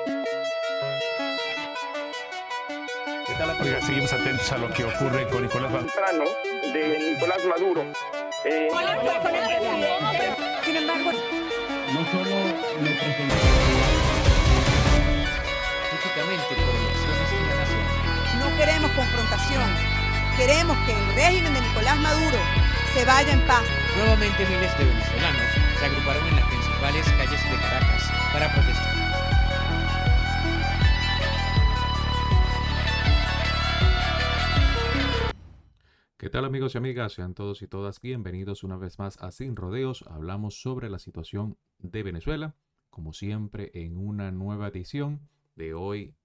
¿Qué tal, Oiga, seguimos atentos a lo que ocurre con Nicolás Maduro. De Nicolás Maduro. Sin embargo, no solo me presenté específicamente por elecciones en la nación. no queremos confrontación. Queremos que el régimen de Nicolás Maduro se vaya en paz. Nuevamente miles de venezolanos se agruparon en las principales calles de Caracas para protestar. ¿Qué tal, amigos y amigas? Sean todos y todas bienvenidos una vez más a Sin Rodeos. Hablamos sobre la situación de Venezuela, como siempre en una nueva edición de hoy,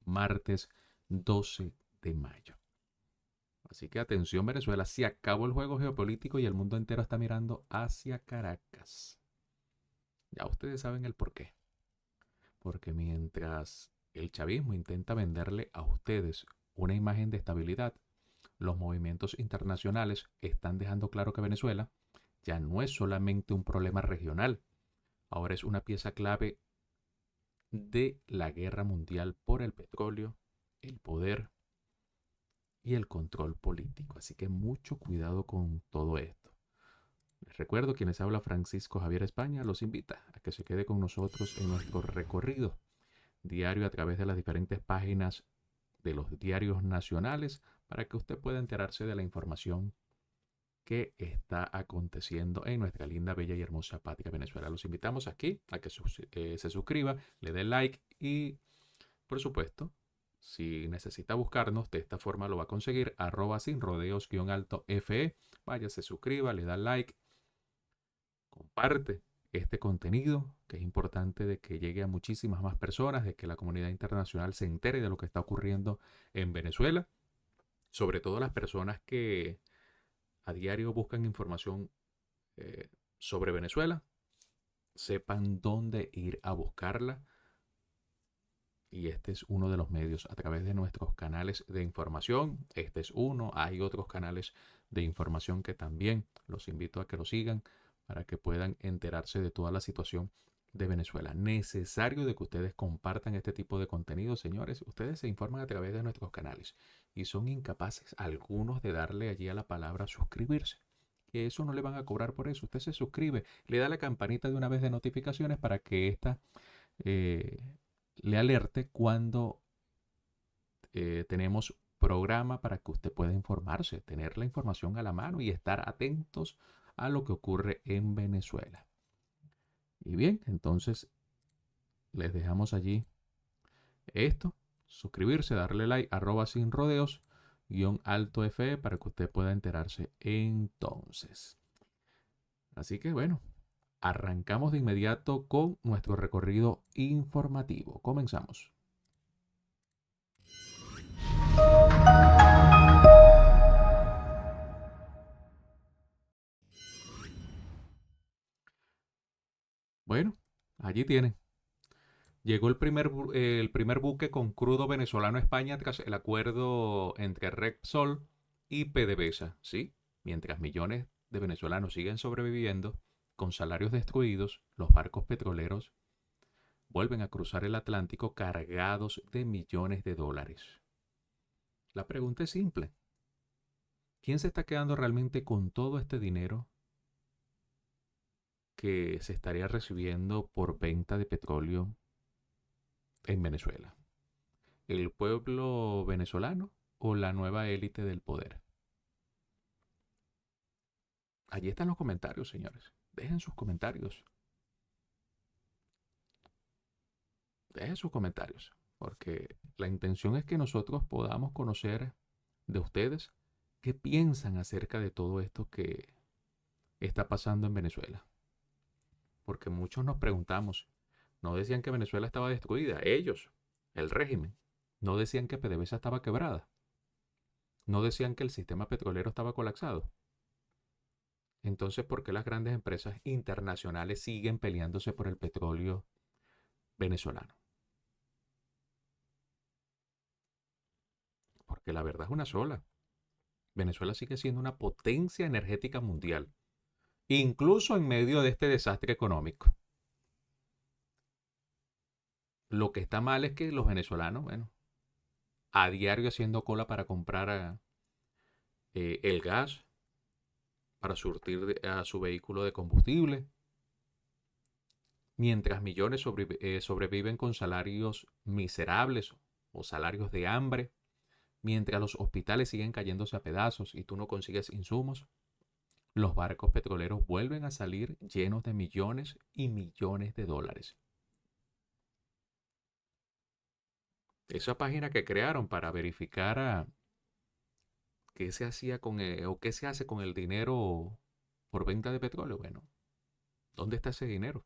martes 12 de mayo. Así que atención, Venezuela, se acabó el juego geopolítico y el mundo entero está mirando hacia Caracas. Ya ustedes saben el por qué. Porque mientras el chavismo intenta venderle a ustedes una imagen de estabilidad, los movimientos internacionales están dejando claro que Venezuela ya no es solamente un problema regional, ahora es una pieza clave de la guerra mundial por el petróleo, el poder y el control político. Así que mucho cuidado con todo esto. Les recuerdo, quienes habla Francisco Javier España, los invita a que se quede con nosotros en nuestro recorrido diario a través de las diferentes páginas de los diarios nacionales para que usted pueda enterarse de la información que está aconteciendo en nuestra linda, bella y hermosa patria Venezuela. Los invitamos aquí a que se suscriba, le dé like y, por supuesto, si necesita buscarnos, de esta forma lo va a conseguir, @sinrodeos_fe. Vaya, se suscriba, le da like, comparte este contenido, que es importante de que llegue a muchísimas más personas, de que la comunidad internacional se entere de lo que está ocurriendo en Venezuela, sobre todo las personas que a diario buscan información sobre Venezuela, sepan dónde ir a buscarla. Y este es uno de los medios a través de nuestros canales de información. Este es uno. Hay otros canales de información que también los invito a que lo sigan para que puedan enterarse de toda la situación de Venezuela. Necesario de que ustedes compartan este tipo de contenido, señores. Ustedes se informan a través de nuestros canales y son incapaces algunos de darle allí a la palabra suscribirse. Que eso no le van a cobrar por eso. Usted se suscribe, le da la campanita de una vez de notificaciones para que esta le alerte cuando tenemos programa para que usted pueda informarse, tener la información a la mano y estar atentos a lo que ocurre en Venezuela. Y bien, entonces les dejamos allí esto, suscribirse, darle like, @sinrodeos_ _fe para que usted pueda enterarse entonces. Así que bueno, arrancamos de inmediato con nuestro recorrido informativo. Comenzamos. Bueno, allí tienen. Llegó el primer buque con crudo venezolano a España tras el acuerdo entre Repsol y PDVSA, ¿sí? Mientras millones de venezolanos siguen sobreviviendo con salarios destruidos, los barcos petroleros vuelven a cruzar el Atlántico cargados de millones de dólares. La pregunta es simple. ¿Quién se está quedando realmente con todo este dinero que se estaría recibiendo por venta de petróleo en Venezuela? ¿El pueblo venezolano o la nueva élite del poder? Allí están los comentarios, señores. Dejen sus comentarios. Dejen sus comentarios, porque la intención es que nosotros podamos conocer de ustedes qué piensan acerca de todo esto que está pasando en Venezuela. Porque muchos nos preguntamos, no decían que Venezuela estaba destruida, ellos, el régimen. No decían que PDVSA estaba quebrada. No decían que el sistema petrolero estaba colapsado. Entonces, ¿por qué las grandes empresas internacionales siguen peleándose por el petróleo venezolano? Porque la verdad es una sola. Venezuela sigue siendo una potencia energética mundial, incluso en medio de este desastre económico. Lo que está mal es que los venezolanos, bueno, a diario haciendo cola para comprar el gas, para surtir a su vehículo de combustible, mientras millones sobreviven con salarios miserables o salarios de hambre, mientras los hospitales siguen cayéndose a pedazos y tú no consigues insumos, los barcos petroleros vuelven a salir llenos de millones y millones de dólares. Esa página que crearon para verificar qué se hacía o qué se hace con el dinero por venta de petróleo, bueno, ¿dónde está ese dinero?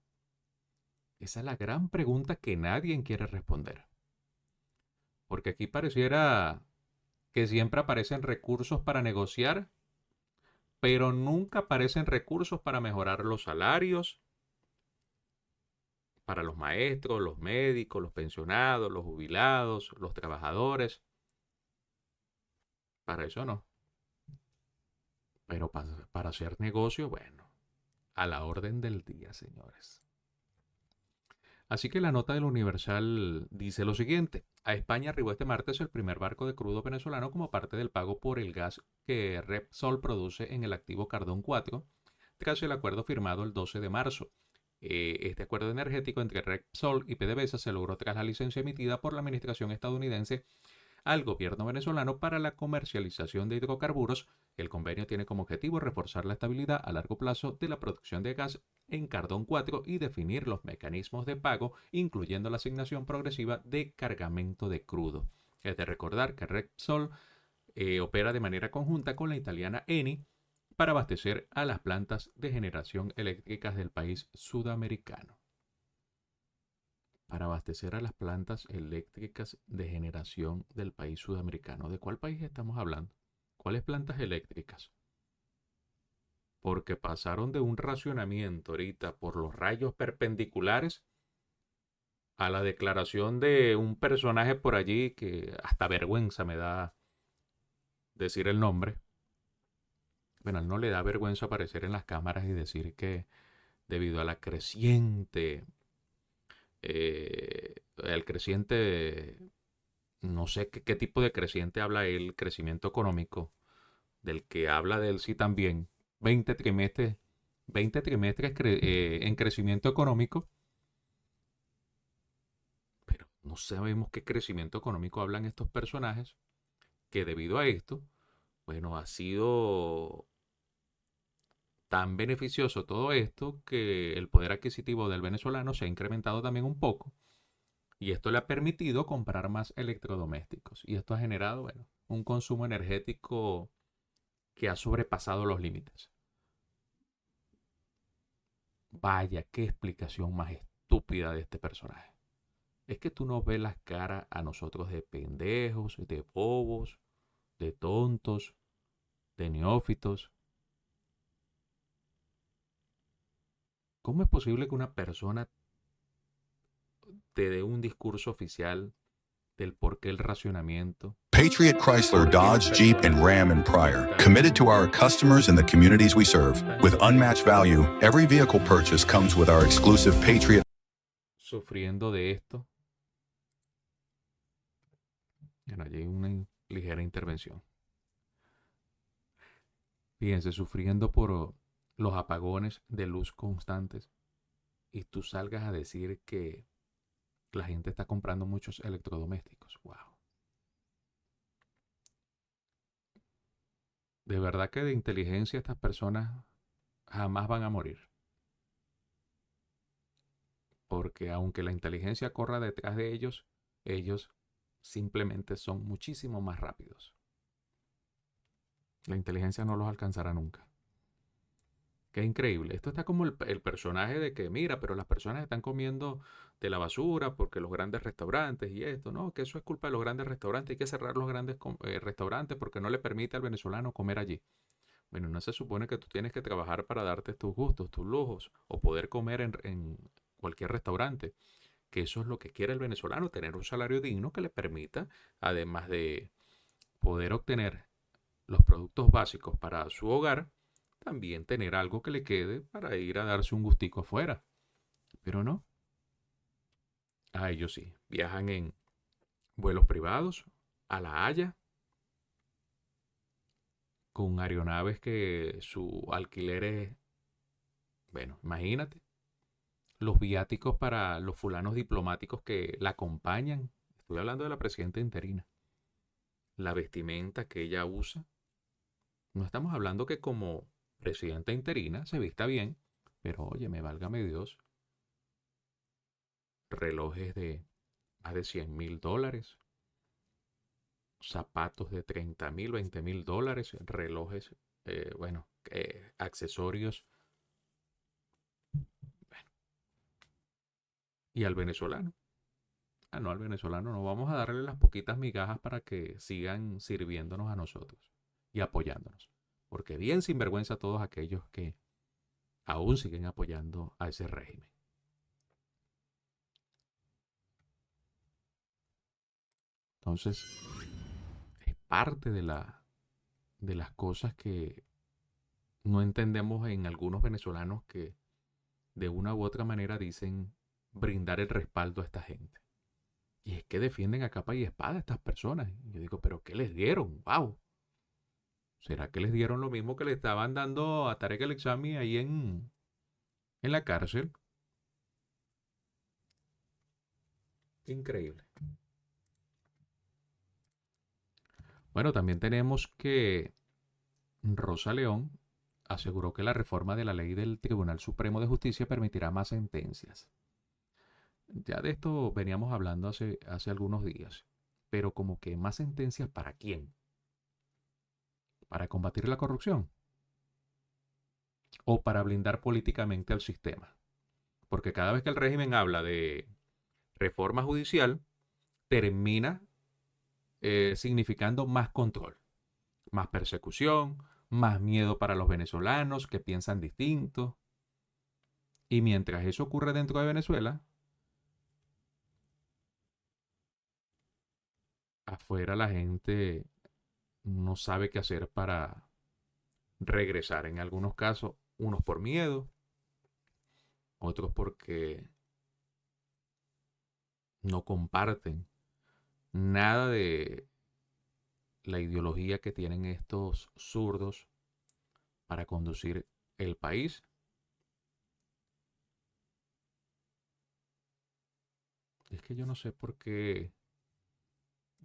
Esa es la gran pregunta que nadie quiere responder. Porque aquí pareciera que siempre aparecen recursos para negociar, pero nunca aparecen recursos para mejorar los salarios para los maestros, los médicos, los pensionados, los jubilados, los trabajadores. Para eso no. Pero para hacer negocio, bueno, a la orden del día, señores. Así que la nota del Universal dice lo siguiente. A España arribó este martes el primer barco de crudo venezolano como parte del pago por el gas que Repsol produce en el activo Cardón 4, tras el acuerdo firmado el 12 de marzo. Este acuerdo energético entre Repsol y PDVSA se logró tras la licencia emitida por la administración estadounidense al gobierno venezolano para la comercialización de hidrocarburos. El convenio tiene como objetivo reforzar la estabilidad a largo plazo de la producción de gas en Cardón 4 y definir los mecanismos de pago, incluyendo la asignación progresiva de cargamento de crudo. Es de recordar que Repsol opera de manera conjunta con la italiana Eni para abastecer a las plantas de generación eléctricas del país sudamericano. Para abastecer a las plantas eléctricas de generación del país sudamericano. ¿De cuál país estamos hablando? ¿Cuáles plantas eléctricas? Porque pasaron de un racionamiento ahorita por los rayos perpendiculares a la declaración de un personaje por allí que hasta vergüenza me da decir el nombre. Bueno, a él no le da vergüenza aparecer en las cámaras y decir que debido a la creciente, no sé qué tipo de creciente habla él, crecimiento económico, del que habla de él sí también, 20 trimestres en crecimiento económico, pero no sabemos qué crecimiento económico hablan estos personajes, que debido a esto, bueno, ha sido tan beneficioso todo esto que el poder adquisitivo del venezolano se ha incrementado también un poco y esto le ha permitido comprar más electrodomésticos y esto ha generado, bueno, un consumo energético que ha sobrepasado los límites. Vaya, qué explicación más estúpida de este personaje. Es que tú nos ves las caras a nosotros de pendejos, de bobos, de tontos, de neófitos. ¿Cómo es posible que una persona te dé un discurso oficial del por qué el racionamiento? Patriot Chrysler, Dodge, Jeep, and Ram in Pryor. Committed to our customers and the communities we serve. With unmatched value, every vehicle purchase comes with our exclusive Patriot. Sufriendo de esto. Bueno, allí hay una ligera intervención. Fíjense, sufriendo por los apagones de luz constantes y tú salgas a decir que la gente está comprando muchos electrodomésticos. Wow. De verdad que de inteligencia estas personas jamás van a morir. Porque aunque la inteligencia corra detrás de ellos, ellos simplemente son muchísimo más rápidos. La inteligencia no los alcanzará nunca. Qué increíble. Esto está como el personaje de que, mira, pero las personas están comiendo de la basura porque los grandes restaurantes y esto, ¿no? Que eso es culpa de los grandes restaurantes. Hay que cerrar los grandes restaurantes porque no le permite al venezolano comer allí. Bueno, no se supone que tú tienes que trabajar para darte tus gustos, tus lujos o poder comer en cualquier restaurante. Que eso es lo que quiere el venezolano, tener un salario digno que le permita, además de poder obtener los productos básicos para su hogar, también tener algo que le quede para ir a darse un gustico afuera. Pero no. ellos sí, viajan en vuelos privados a La Haya con aeronaves que su alquiler es, bueno, imagínate, los viáticos para los fulanos diplomáticos que la acompañan. Estoy hablando de la presidenta interina. La vestimenta que ella usa. No estamos hablando que como presidenta interina se vista bien, pero oye, me válgame Dios. Relojes de más de $100,000, zapatos de $30,000, $20,000, relojes, accesorios. Bueno. Y al venezolano. No, al venezolano no. Vamos a darle las poquitas migajas para que sigan sirviéndonos a nosotros y apoyándonos. Porque bien sinvergüenza todos aquellos que aún siguen apoyando a ese régimen. Entonces, es parte de las cosas que no entendemos en algunos venezolanos que de una u otra manera dicen brindar el respaldo a esta gente. Y es que defienden a capa y espada a estas personas. Y yo digo, ¿pero qué les dieron? ¡Wow! ¿Será que les dieron lo mismo que le estaban dando a Tarek El Aissami ahí en la cárcel? Increíble. Bueno, también tenemos que Rosa León aseguró que la reforma de la ley del Tribunal Supremo de Justicia permitirá más sentencias. Ya de esto veníamos hablando hace algunos días, pero como que más sentencias ¿para quién? ¿Para combatir la corrupción? ¿O para blindar políticamente al sistema? Porque cada vez que el régimen habla de reforma judicial, termina significando más control, más persecución, más miedo para los venezolanos que piensan distinto. Y mientras eso ocurre dentro de Venezuela, afuera la gente no sabe qué hacer para regresar. En algunos casos, unos por miedo, otros porque no comparten nada de la ideología que tienen estos zurdos para conducir el país. Es que yo no sé por qué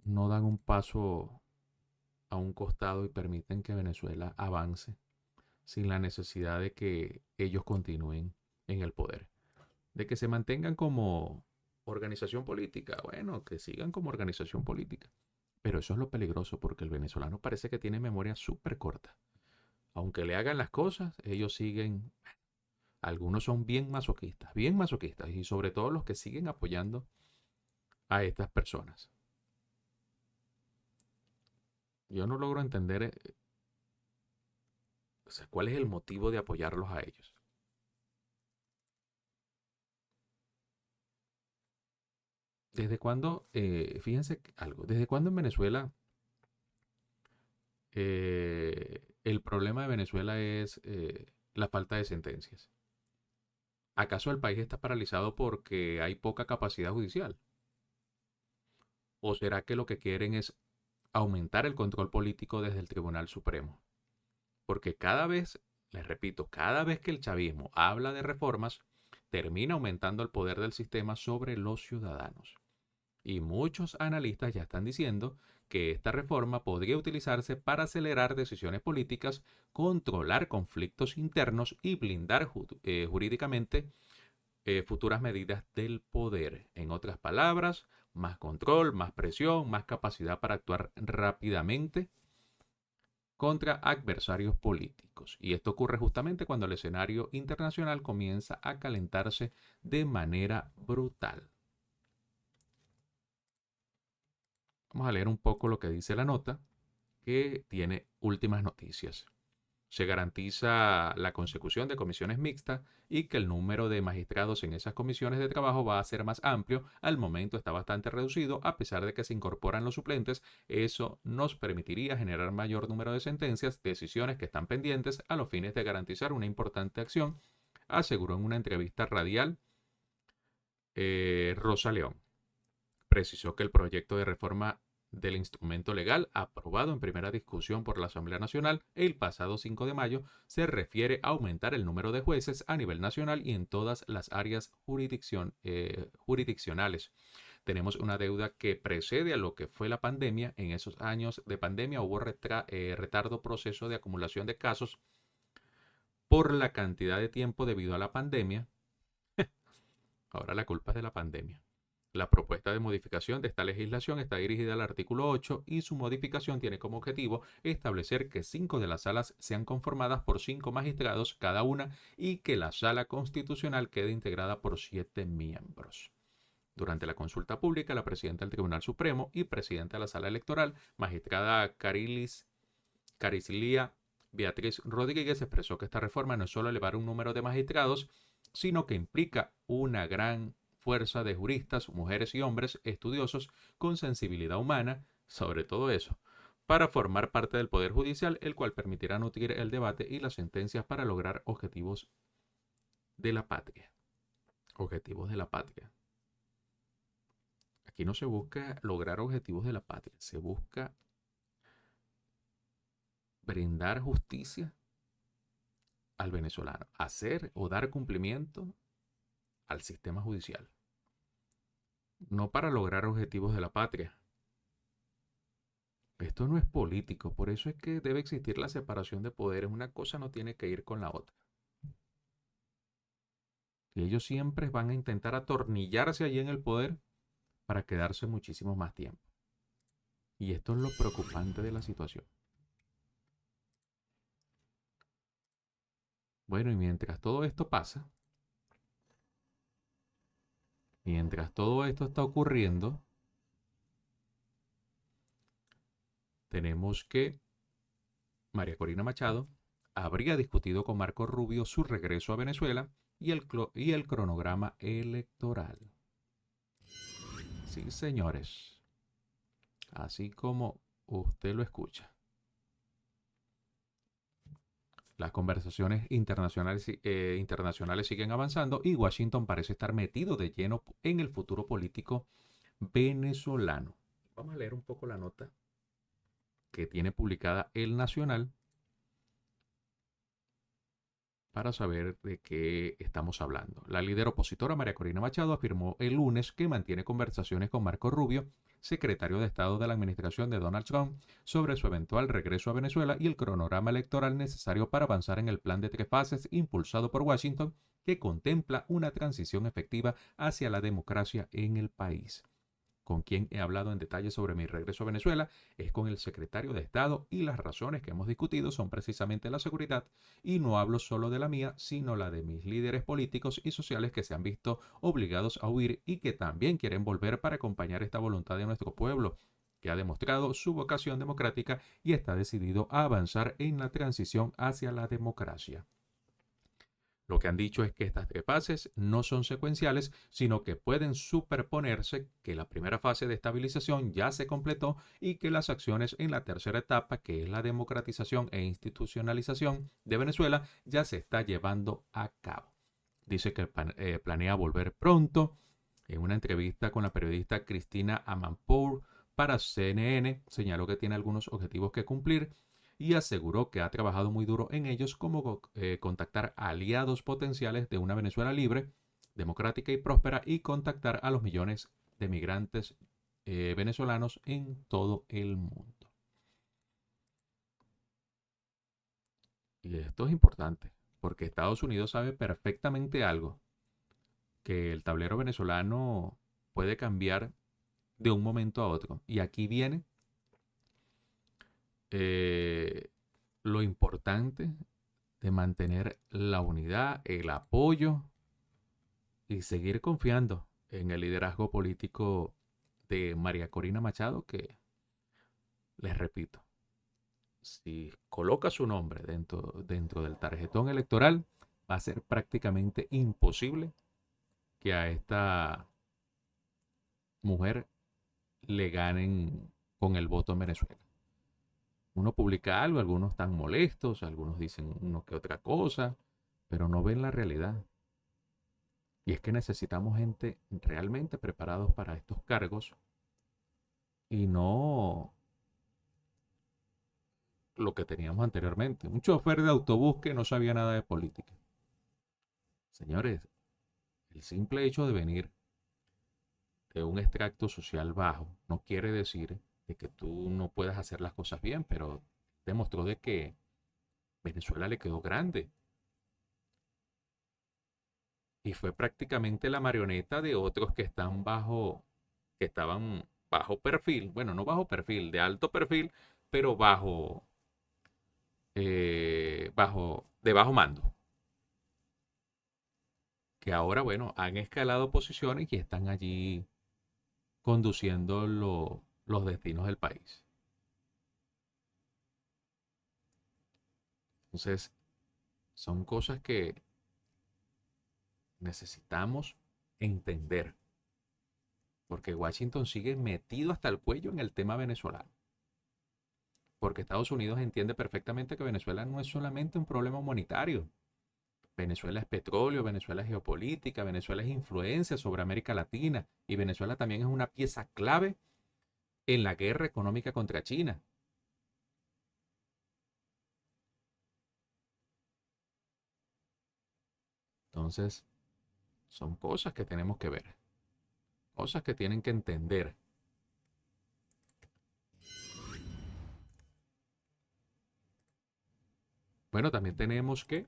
no dan un paso a un costado y permiten que Venezuela avance sin la necesidad de que ellos continúen en el poder. De que se mantengan como organización política. Bueno, que sigan como organización política. Pero eso es lo peligroso porque el venezolano parece que tiene memoria súper corta. Aunque le hagan las cosas, ellos siguen. Algunos son bien masoquistas. Y sobre todo los que siguen apoyando a estas personas. Yo no logro entender cuál es el motivo de apoyarlos a ellos. ¿Desde cuándo? Fíjense algo. ¿Desde cuándo en Venezuela el problema de Venezuela es la falta de sentencias? ¿Acaso el país está paralizado porque hay poca capacidad judicial? ¿O será que lo que quieren es aumentar el control político desde el Tribunal Supremo? Porque cada vez, les repito, cada vez que el chavismo habla de reformas, termina aumentando el poder del sistema sobre los ciudadanos. Y muchos analistas ya están diciendo que esta reforma podría utilizarse para acelerar decisiones políticas, controlar conflictos internos y blindar jurídicamente futuras medidas del poder. En otras palabras, más control, más presión, más capacidad para actuar rápidamente contra adversarios políticos. Y esto ocurre justamente cuando el escenario internacional comienza a calentarse de manera brutal. Vamos a leer un poco lo que dice la nota, que tiene últimas noticias. Se garantiza la consecución de comisiones mixtas y que el número de magistrados en esas comisiones de trabajo va a ser más amplio. Al momento está bastante reducido, a pesar de que se incorporan los suplentes. Eso nos permitiría generar mayor número de sentencias, decisiones que están pendientes a los fines de garantizar una importante acción, aseguró en una entrevista radial Rosa León. Precisó que el proyecto de reforma del instrumento legal aprobado en primera discusión por la Asamblea Nacional el pasado 5 de mayo se refiere a aumentar el número de jueces a nivel nacional y en todas las áreas jurisdiccionales. Tenemos una deuda que precede a lo que fue la pandemia. En esos años de pandemia hubo retardo proceso de acumulación de casos por la cantidad de tiempo debido a la pandemia. Ahora la culpa es de la pandemia. La propuesta de modificación de esta legislación está dirigida al artículo 8 y su modificación tiene como objetivo establecer que 5 de las salas sean conformadas por 5 magistrados cada una y que la sala constitucional quede integrada por 7 miembros. Durante la consulta pública, la presidenta del Tribunal Supremo y presidenta de la Sala Electoral, magistrada Caricilia Beatriz Rodríguez, expresó que esta reforma no es solo elevar un número de magistrados, sino que implica una gran fuerza de juristas, mujeres y hombres estudiosos con sensibilidad humana, sobre todo eso, para formar parte del Poder Judicial, el cual permitirá nutrir el debate y las sentencias para lograr objetivos de la patria. Objetivos de la patria. Aquí no se busca lograr objetivos de la patria, se busca brindar justicia al venezolano, hacer o dar cumplimiento al sistema judicial. No para lograr objetivos de la patria. Esto no es político, por eso es que debe existir la separación de poderes. Una cosa no tiene que ir con la otra. Y ellos siempre van a intentar atornillarse allí en el poder para quedarse muchísimo más tiempo. Y esto es lo preocupante de la situación. Bueno, y mientras todo esto pasa, mientras todo esto está ocurriendo, tenemos que María Corina Machado habría discutido con Marco Rubio su regreso a Venezuela y el cronograma electoral. Sí, señores, así como usted lo escucha. Las conversaciones internacionales siguen avanzando y Washington parece estar metido de lleno en el futuro político venezolano. Vamos a leer un poco la nota que tiene publicada El Nacional para saber de qué estamos hablando. La líder opositora María Corina Machado afirmó el lunes que mantiene conversaciones con Marco Rubio, secretario de Estado de la administración de Donald Trump, sobre su eventual regreso a Venezuela y el cronograma electoral necesario para avanzar en el plan de 3 fases impulsado por Washington, que contempla una transición efectiva hacia la democracia en el país. Con quien he hablado en detalle sobre mi regreso a Venezuela es con el secretario de Estado y las razones que hemos discutido son precisamente la seguridad y no hablo solo de la mía, sino la de mis líderes políticos y sociales que se han visto obligados a huir y que también quieren volver para acompañar esta voluntad de nuestro pueblo, que ha demostrado su vocación democrática y está decidido a avanzar en la transición hacia la democracia. Lo que han dicho es que estas 3 fases no son secuenciales, sino que pueden superponerse, que la primera fase de estabilización ya se completó y que las acciones en la tercera etapa, que es la democratización e institucionalización de Venezuela, ya se está llevando a cabo. Dice que planea volver pronto. En una entrevista con la periodista Cristina Amanpour para CNN, señaló que tiene algunos objetivos que cumplir y aseguró que ha trabajado muy duro en ellos, como contactar aliados potenciales de una Venezuela libre, democrática y próspera y contactar a los millones de migrantes venezolanos en todo el mundo. Y esto es importante, porque Estados Unidos sabe perfectamente algo, que el tablero venezolano puede cambiar de un momento a otro. Y aquí viene lo importante de mantener la unidad, el apoyo y seguir confiando en el liderazgo político de María Corina Machado, que, les repito, si coloca su nombre dentro del tarjetón electoral, va a ser prácticamente imposible que a esta mujer le ganen con el voto en Venezuela. Uno publica algo, algunos están molestos, algunos dicen uno que otra cosa, pero no ven la realidad. Y es que necesitamos gente realmente preparados para estos cargos y no lo que teníamos anteriormente. Un chofer de autobús que no sabía nada de política. Señores, el simple hecho de venir de un extracto social bajo no quiere decir de que tú no puedas hacer las cosas bien, pero demostró de que Venezuela le quedó grande. Y fue prácticamente la marioneta de otros que estaban bajo perfil, bueno, no bajo perfil, de alto perfil, pero de bajo mando. Que ahora, bueno, han escalado posiciones y están allí conduciendo los destinos del país. Entonces, son cosas que necesitamos entender. Porque Washington sigue metido hasta el cuello en el tema venezolano. Porque Estados Unidos entiende perfectamente que Venezuela no es solamente un problema humanitario. Venezuela es petróleo, Venezuela es geopolítica, Venezuela es influencia sobre América Latina y Venezuela también es una pieza clave en la guerra económica contra China. Entonces, son cosas que tenemos que ver, cosas que tienen que entender. Bueno, también tenemos que,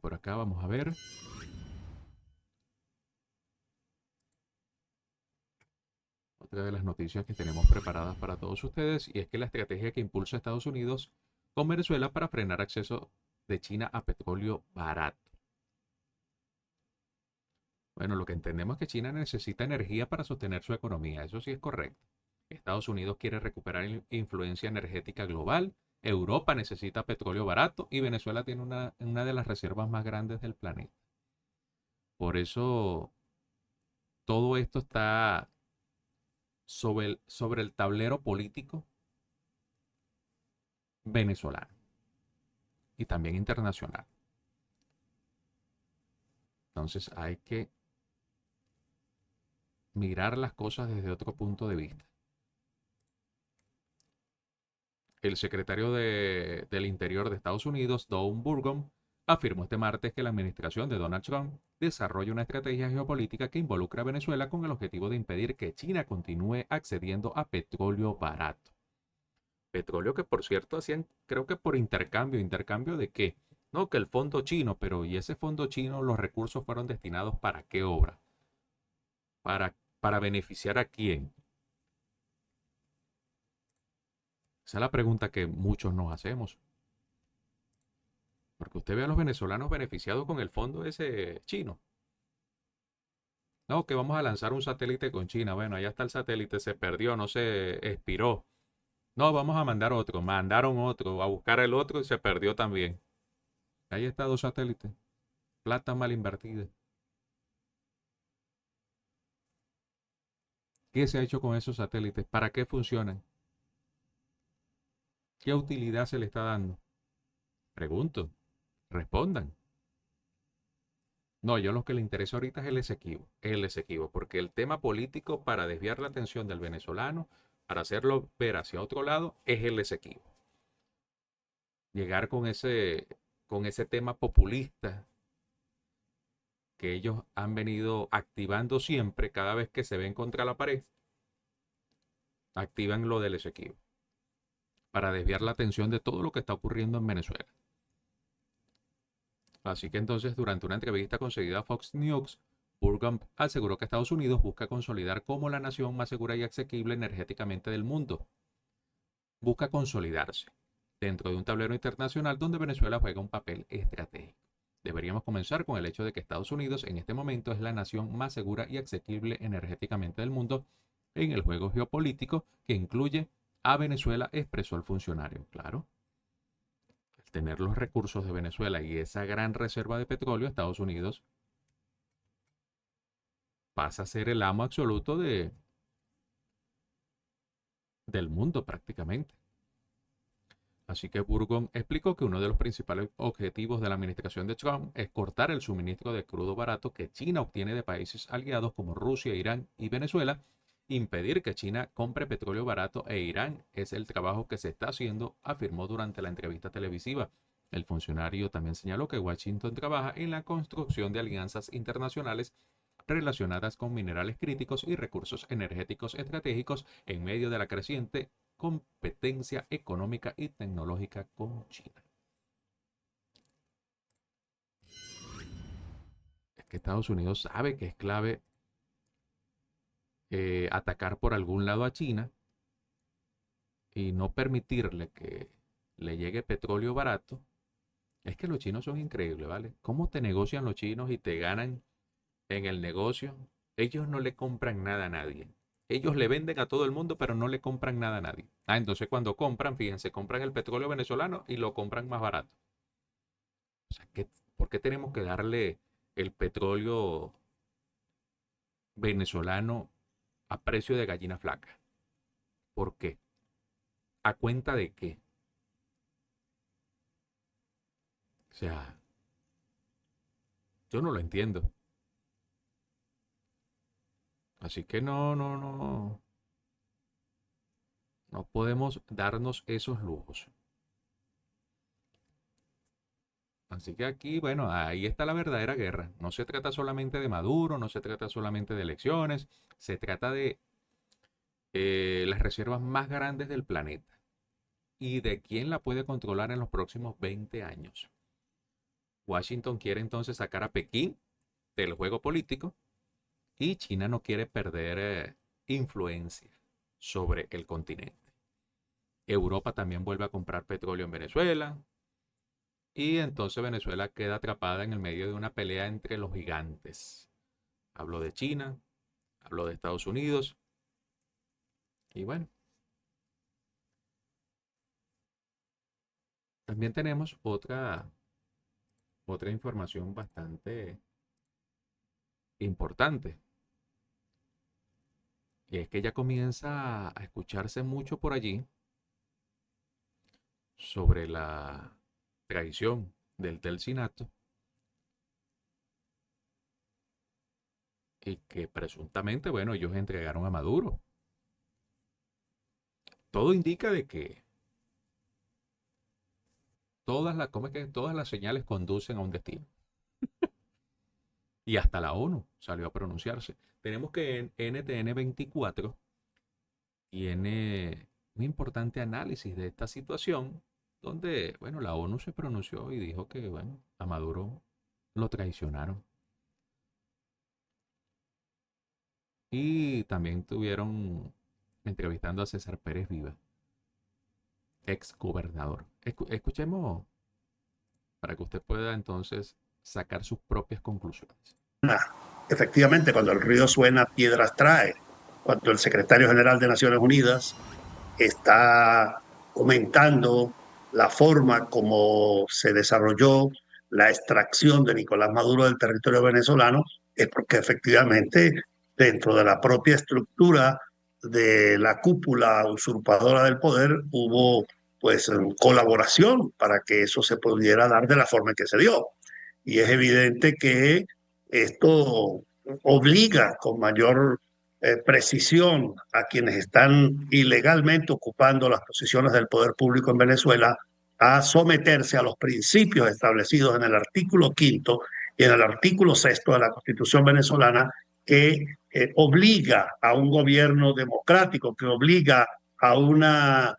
por acá vamos a ver. Otra de las noticias que tenemos preparadas para todos ustedes, y es que la estrategia que impulsa Estados Unidos con Venezuela para frenar acceso de China a petróleo barato. Bueno, lo que entendemos es que China necesita energía para sostener su economía, eso sí es correcto. Estados Unidos quiere recuperar influencia energética global, Europa necesita petróleo barato y Venezuela tiene una de las reservas más grandes del planeta. Por eso todo esto está sobre el tablero político venezolano y también internacional. Entonces hay que mirar las cosas desde otro punto de vista. El secretario del Interior de Estados Unidos, Don Burgum, afirmó este martes que la administración de Donald Trump desarrolla una estrategia geopolítica que involucra a Venezuela con el objetivo de impedir que China continúe accediendo a petróleo barato. Petróleo que, por cierto, hacían, creo que por intercambio. ¿Intercambio de qué? No, que el fondo chino, pero ¿y ese fondo chino, los recursos fueron destinados para qué obra? ¿Para beneficiar a quién? Esa es la pregunta que muchos nos hacemos. Porque usted ve a los venezolanos beneficiados con el fondo ese chino. No, que vamos a lanzar un satélite con China. Bueno, allá está el satélite, se perdió, no se expiró. No, vamos a mandar otro. Mandaron otro, a buscar el otro y se perdió también. Ahí está 2 satélites. Plata mal invertida. ¿Qué se ha hecho con esos satélites? ¿Para qué funcionan? ¿Qué utilidad se le está dando? Pregunto. Respondan. No, yo lo que le interesa ahorita es el Esequibo, porque el tema político para desviar la atención del venezolano, para hacerlo ver hacia otro lado, es el Esequibo. Llegar con ese tema populista que ellos han venido activando siempre, cada vez que se ven contra la pared, activan lo del Esequibo, para desviar la atención de todo lo que está ocurriendo en Venezuela. Así que entonces, durante una entrevista concedida a Fox News, Burgum aseguró que Estados Unidos busca consolidar como la nación más segura y asequible energéticamente del mundo. Busca consolidarse dentro de un tablero internacional donde Venezuela juega un papel estratégico. Deberíamos comenzar con el hecho de que Estados Unidos en este momento es la nación más segura y asequible energéticamente del mundo en el juego geopolítico que incluye a Venezuela, expresó el funcionario. Claro. Tener los recursos de Venezuela y esa gran reserva de petróleo, Estados Unidos pasa a ser el amo absoluto del mundo prácticamente. Así que Burgon explicó que uno de los principales objetivos de la administración de Trump es cortar el suministro de crudo barato que China obtiene de países aliados como Rusia, Irán y Venezuela. Impedir que China compre petróleo barato e Irán es el trabajo que se está haciendo, afirmó durante la entrevista televisiva. El funcionario también señaló que Washington trabaja en la construcción de alianzas internacionales relacionadas con minerales críticos y recursos energéticos estratégicos en medio de la creciente competencia económica y tecnológica con China. Es que Estados Unidos sabe que es clave atacar por algún lado a China y no permitirle que le llegue petróleo barato. Es que los chinos son increíbles, ¿vale? ¿Cómo te negocian los chinos y te ganan en el negocio? Ellos no le compran nada a nadie. Ellos le venden a todo el mundo, pero no le compran nada a nadie. Entonces cuando compran, fíjense, compran el petróleo venezolano y lo compran más barato. O sea, ¿por qué tenemos que darle el petróleo venezolano a precio de gallina flaca? ¿Por qué? ¿A cuenta de qué? O sea, yo no lo entiendo. Así que no podemos darnos esos lujos. Así que aquí, bueno, ahí está la verdadera guerra. No se trata solamente de Maduro, no se trata solamente de elecciones, se trata de las reservas más grandes del planeta y de quién la puede controlar en los próximos 20 años. Washington quiere entonces sacar a Pekín del juego político y China no quiere perder influencia sobre el continente. Europa también vuelve a comprar petróleo en Venezuela. Y entonces Venezuela queda atrapada en el medio de una pelea entre los gigantes. Hablo de China, hablo de Estados Unidos. Y bueno. También tenemos otra información bastante importante. Y es que ya comienza a escucharse mucho por allí sobre la traición del Telcinato y que presuntamente, bueno, ellos entregaron a Maduro. Todo indica de que todas las señales conducen a un destino. Y hasta la ONU salió a pronunciarse. Tenemos que en NTN 24 tiene un importante análisis de esta situación, donde, bueno, la ONU se pronunció y dijo que, bueno, a Maduro lo traicionaron. Y también estuvieron entrevistando a César Pérez Viva, ex gobernador. Escuchemos para que usted pueda entonces sacar sus propias conclusiones. Efectivamente, cuando el río suena, piedras trae. Cuando el secretario general de Naciones Unidas está comentando la forma como se desarrolló la extracción de Nicolás Maduro del territorio venezolano, es porque efectivamente dentro de la propia estructura de la cúpula usurpadora del poder hubo pues colaboración para que eso se pudiera dar de la forma en que se dio. Y es evidente que esto obliga con mayor precisión a quienes están ilegalmente ocupando las posiciones del poder público en Venezuela a someterse a los principios establecidos en el artículo 5º y en el artículo 6º de la Constitución venezolana, que obliga a un gobierno democrático, que obliga a una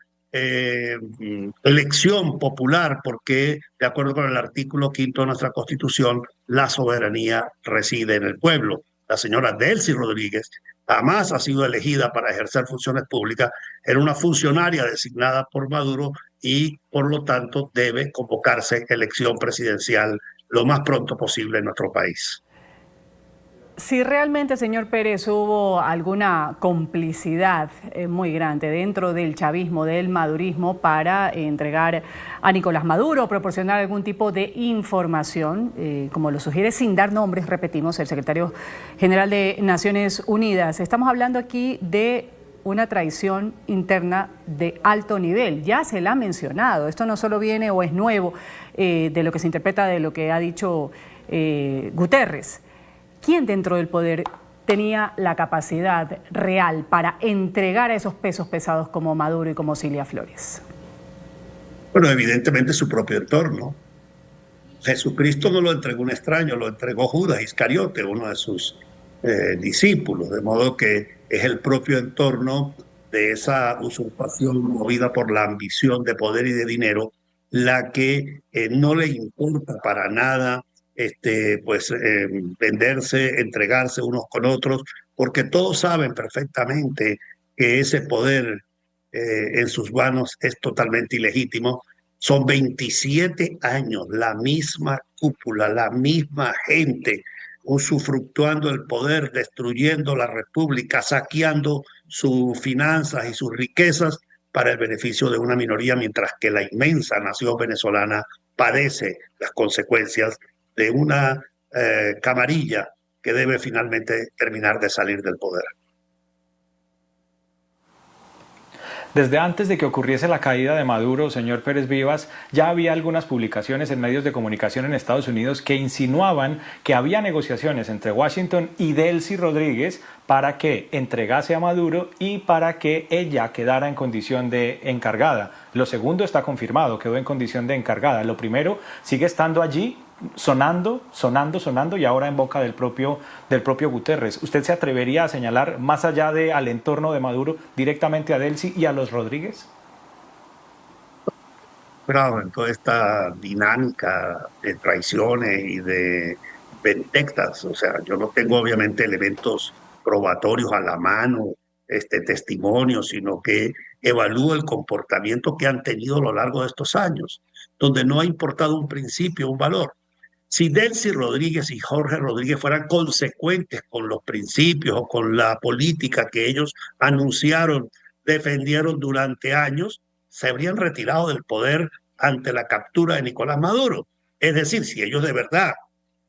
elección popular, porque de acuerdo con el artículo 5º de nuestra Constitución, la soberanía reside en el pueblo. La señora Delcy Rodríguez jamás ha sido elegida para ejercer funciones públicas, era una funcionaria designada por Maduro y por lo tanto debe convocarse elección presidencial lo más pronto posible en nuestro país. Si realmente, señor Pérez, hubo alguna complicidad muy grande dentro del chavismo, del madurismo, para entregar a Nicolás Maduro, proporcionar algún tipo de información, como lo sugiere, sin dar nombres, repetimos, el secretario general de Naciones Unidas. Estamos hablando aquí de una traición interna de alto nivel. Ya se la ha mencionado. Esto no solo viene o es nuevo de lo que se interpreta de lo que ha dicho Guterres. ¿Quién dentro del poder tenía la capacidad real para entregar a esos pesos pesados como Maduro y como Cilia Flores? Bueno, evidentemente su propio entorno. Jesucristo no lo entregó un extraño, lo entregó Judas Iscariote, uno de sus discípulos, de modo que es el propio entorno de esa usurpación movida por la ambición de poder y de dinero, la que no le importa para nada venderse, entregarse unos con otros, porque todos saben perfectamente que ese poder en sus manos es totalmente ilegítimo. Son 27 años, la misma cúpula, la misma gente, usufructuando el poder, destruyendo la república, saqueando sus finanzas y sus riquezas para el beneficio de una minoría, mientras que la inmensa nación venezolana padece las consecuencias de una camarilla que debe finalmente terminar de salir del poder. Desde antes de que ocurriese la caída de Maduro, señor Pérez Vivas, ya había algunas publicaciones en medios de comunicación en Estados Unidos que insinuaban que había negociaciones entre Washington y Delcy Rodríguez para que entregase a Maduro y para que ella quedara en condición de encargada. Lo segundo está confirmado, quedó en condición de encargada. Lo primero sigue estando allí, sonando y ahora en boca del propio Guterres. ¿Usted se atrevería a señalar más allá al entorno de Maduro directamente a Delcy y a los Rodríguez? Bueno, en toda esta dinámica de traiciones y de vendettas, o sea, yo no tengo obviamente elementos probatorios a la mano, testimonios, sino que evalúo el comportamiento que han tenido a lo largo de estos años, donde no ha importado un principio, un valor. Si Delcy Rodríguez y Jorge Rodríguez fueran consecuentes con los principios o con la política que ellos anunciaron, defendieron durante años, se habrían retirado del poder ante la captura de Nicolás Maduro. Es decir, si ellos de verdad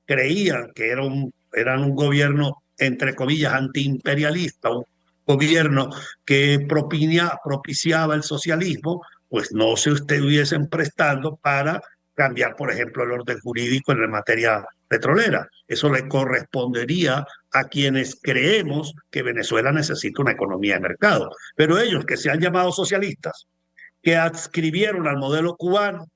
creían que eran un gobierno, entre comillas, antiimperialista, un gobierno que propiciaba el socialismo, pues no se estuviesen prestando para cambiar, por ejemplo, el orden jurídico en la materia petrolera. Eso le correspondería a quienes creemos que Venezuela necesita una economía de mercado. Pero ellos que se han llamado socialistas, que adscribieron al modelo cubano,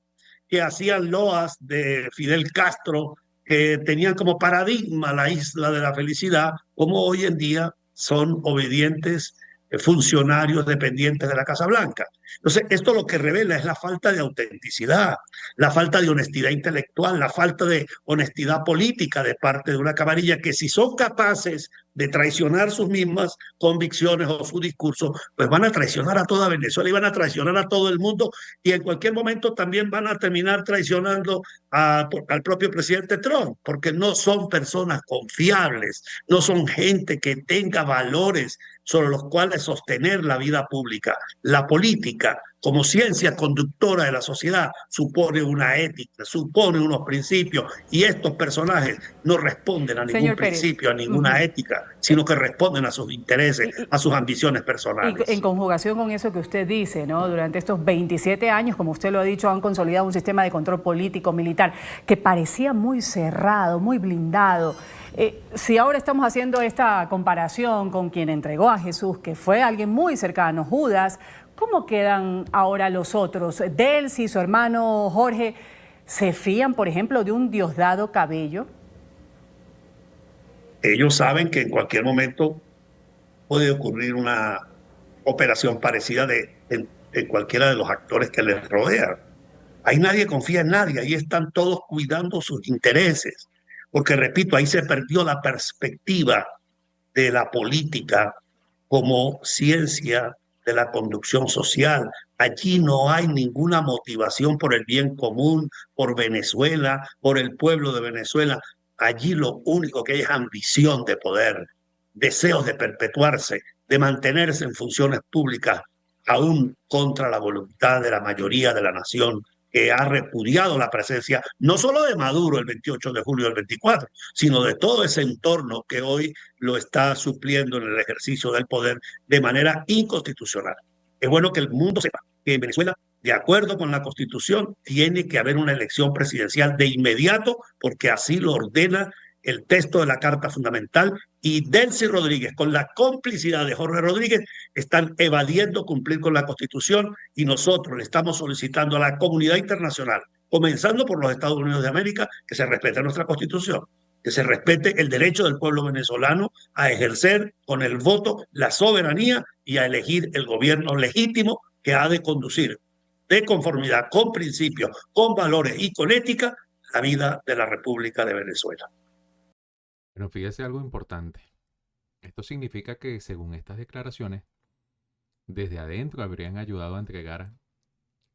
que hacían loas de Fidel Castro, que tenían como paradigma la isla de la felicidad, como hoy en día son obedientes funcionarios dependientes de la Casa Blanca. Entonces, esto lo que revela es la falta de autenticidad, la falta de honestidad intelectual, la falta de honestidad política de parte de una camarilla que, si son capaces de traicionar sus mismas convicciones o su discurso, pues van a traicionar a toda Venezuela y van a traicionar a todo el mundo, y en cualquier momento también van a terminar traicionando al propio presidente Trump, porque no son personas confiables, no son gente que tenga valores sobre los cuales sostener la vida pública. La política, como ciencia conductora de la sociedad, supone una ética, supone unos principios, y estos personajes no responden a ningún principio, a ninguna ética, sino que responden a sus intereses, a sus ambiciones personales. Y en conjugación con eso que usted dice, ¿no? Durante estos 27 años, como usted lo ha dicho, han consolidado un sistema de control político, militar, que parecía muy cerrado, muy blindado. Si ahora estamos haciendo esta comparación con quien entregó a Jesús, que fue alguien muy cercano, Judas, ¿cómo quedan ahora los otros? Delcy, su hermano Jorge, ¿se fían, por ejemplo, de un Diosdado Cabello? Ellos saben que en cualquier momento puede ocurrir una operación parecida en cualquiera de los actores que les rodean. Ahí nadie confía en nadie, ahí están todos cuidando sus intereses. Porque, repito, ahí se perdió la perspectiva de la política como ciencia de la conducción social. Allí no hay ninguna motivación por el bien común, por Venezuela, por el pueblo de Venezuela. Allí lo único que hay es ambición de poder, deseos de perpetuarse, de mantenerse en funciones públicas, aún contra la voluntad de la mayoría de la nación, que ha repudiado la presencia no solo de Maduro el 28 de julio del 24, sino de todo ese entorno que hoy lo está supliendo en el ejercicio del poder de manera inconstitucional. Es bueno que el mundo sepa que en Venezuela, de acuerdo con la Constitución, tiene que haber una elección presidencial de inmediato, porque así lo ordena el texto de la Carta Fundamental, y Delcy Rodríguez, con la complicidad de Jorge Rodríguez, están evadiendo cumplir con la Constitución, y nosotros le estamos solicitando a la comunidad internacional, comenzando por los Estados Unidos de América, que se respete nuestra Constitución, que se respete el derecho del pueblo venezolano a ejercer con el voto la soberanía y a elegir el gobierno legítimo que ha de conducir de conformidad con principios, con valores y con ética la vida de la República de Venezuela. Pero fíjese algo importante. Esto significa que, según estas declaraciones, desde adentro habrían ayudado a entregar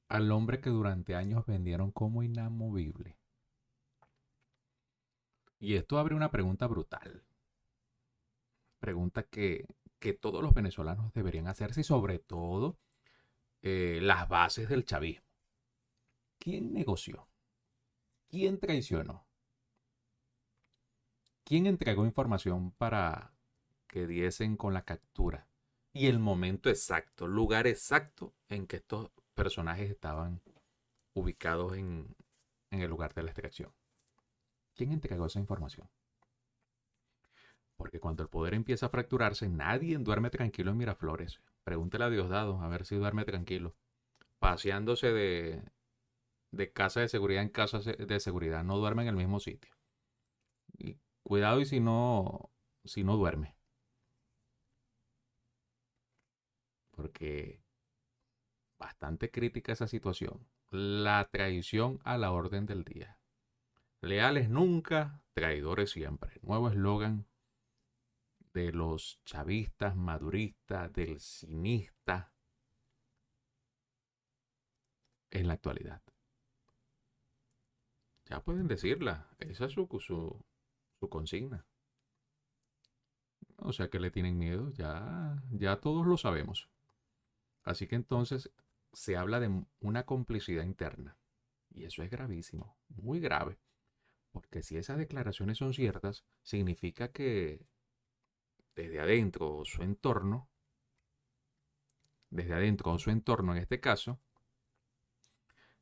al hombre que durante años vendieron como inamovible. Y esto abre una pregunta brutal. Pregunta que todos los venezolanos deberían hacerse, y sobre todo las bases del chavismo. ¿Quién negoció? ¿Quién traicionó? ¿Quién entregó información para que diesen con la captura? Y el momento exacto, lugar exacto en que estos personajes estaban ubicados en el lugar de la extracción. ¿Quién entregó esa información? Porque cuando el poder empieza a fracturarse, nadie duerme tranquilo en Miraflores. Pregúntele a Diosdado a ver si duerme tranquilo. Paseándose de casa de seguridad en casa de seguridad. No duerme en el mismo sitio. Y cuidado y si no duerme. Porque bastante crítica esa situación. La traición a la orden del día. Leales nunca, traidores siempre. Nuevo eslogan de los chavistas, maduristas, del cinista en la actualidad. Ya pueden decirla. Esa es su consigna. O sea que le tienen miedo. Ya todos lo sabemos. Así que entonces se habla de una complicidad interna. Y eso es gravísimo. Muy grave. Porque si esas declaraciones son ciertas, significa que desde adentro o su entorno en este caso,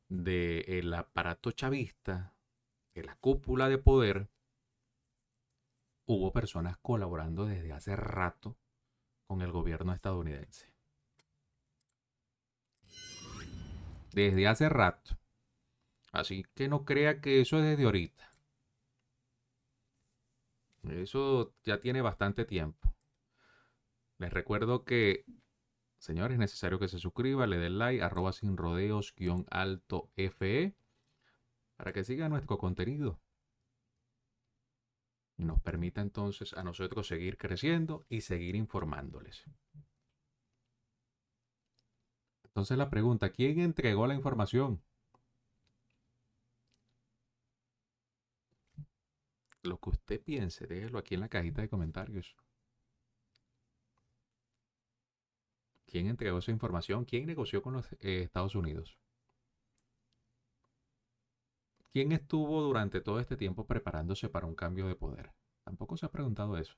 del aparato chavista, de la cúpula de poder, hubo personas colaborando desde hace rato con el gobierno estadounidense. Desde hace rato. Así que no crea que eso es desde ahorita. Eso ya tiene bastante tiempo. Les recuerdo que, señores, es necesario que se suscriba, le den like, @sinrodeos_fe, para que siga nuestro contenido y nos permita entonces a nosotros seguir creciendo y seguir informándoles. Entonces la pregunta, ¿quién entregó la información? Lo que usted piense, déjelo aquí en la cajita de comentarios. ¿Quién entregó esa información? ¿Quién negoció con los Estados Unidos? ¿Quién estuvo durante todo este tiempo preparándose para un cambio de poder? Tampoco se ha preguntado eso.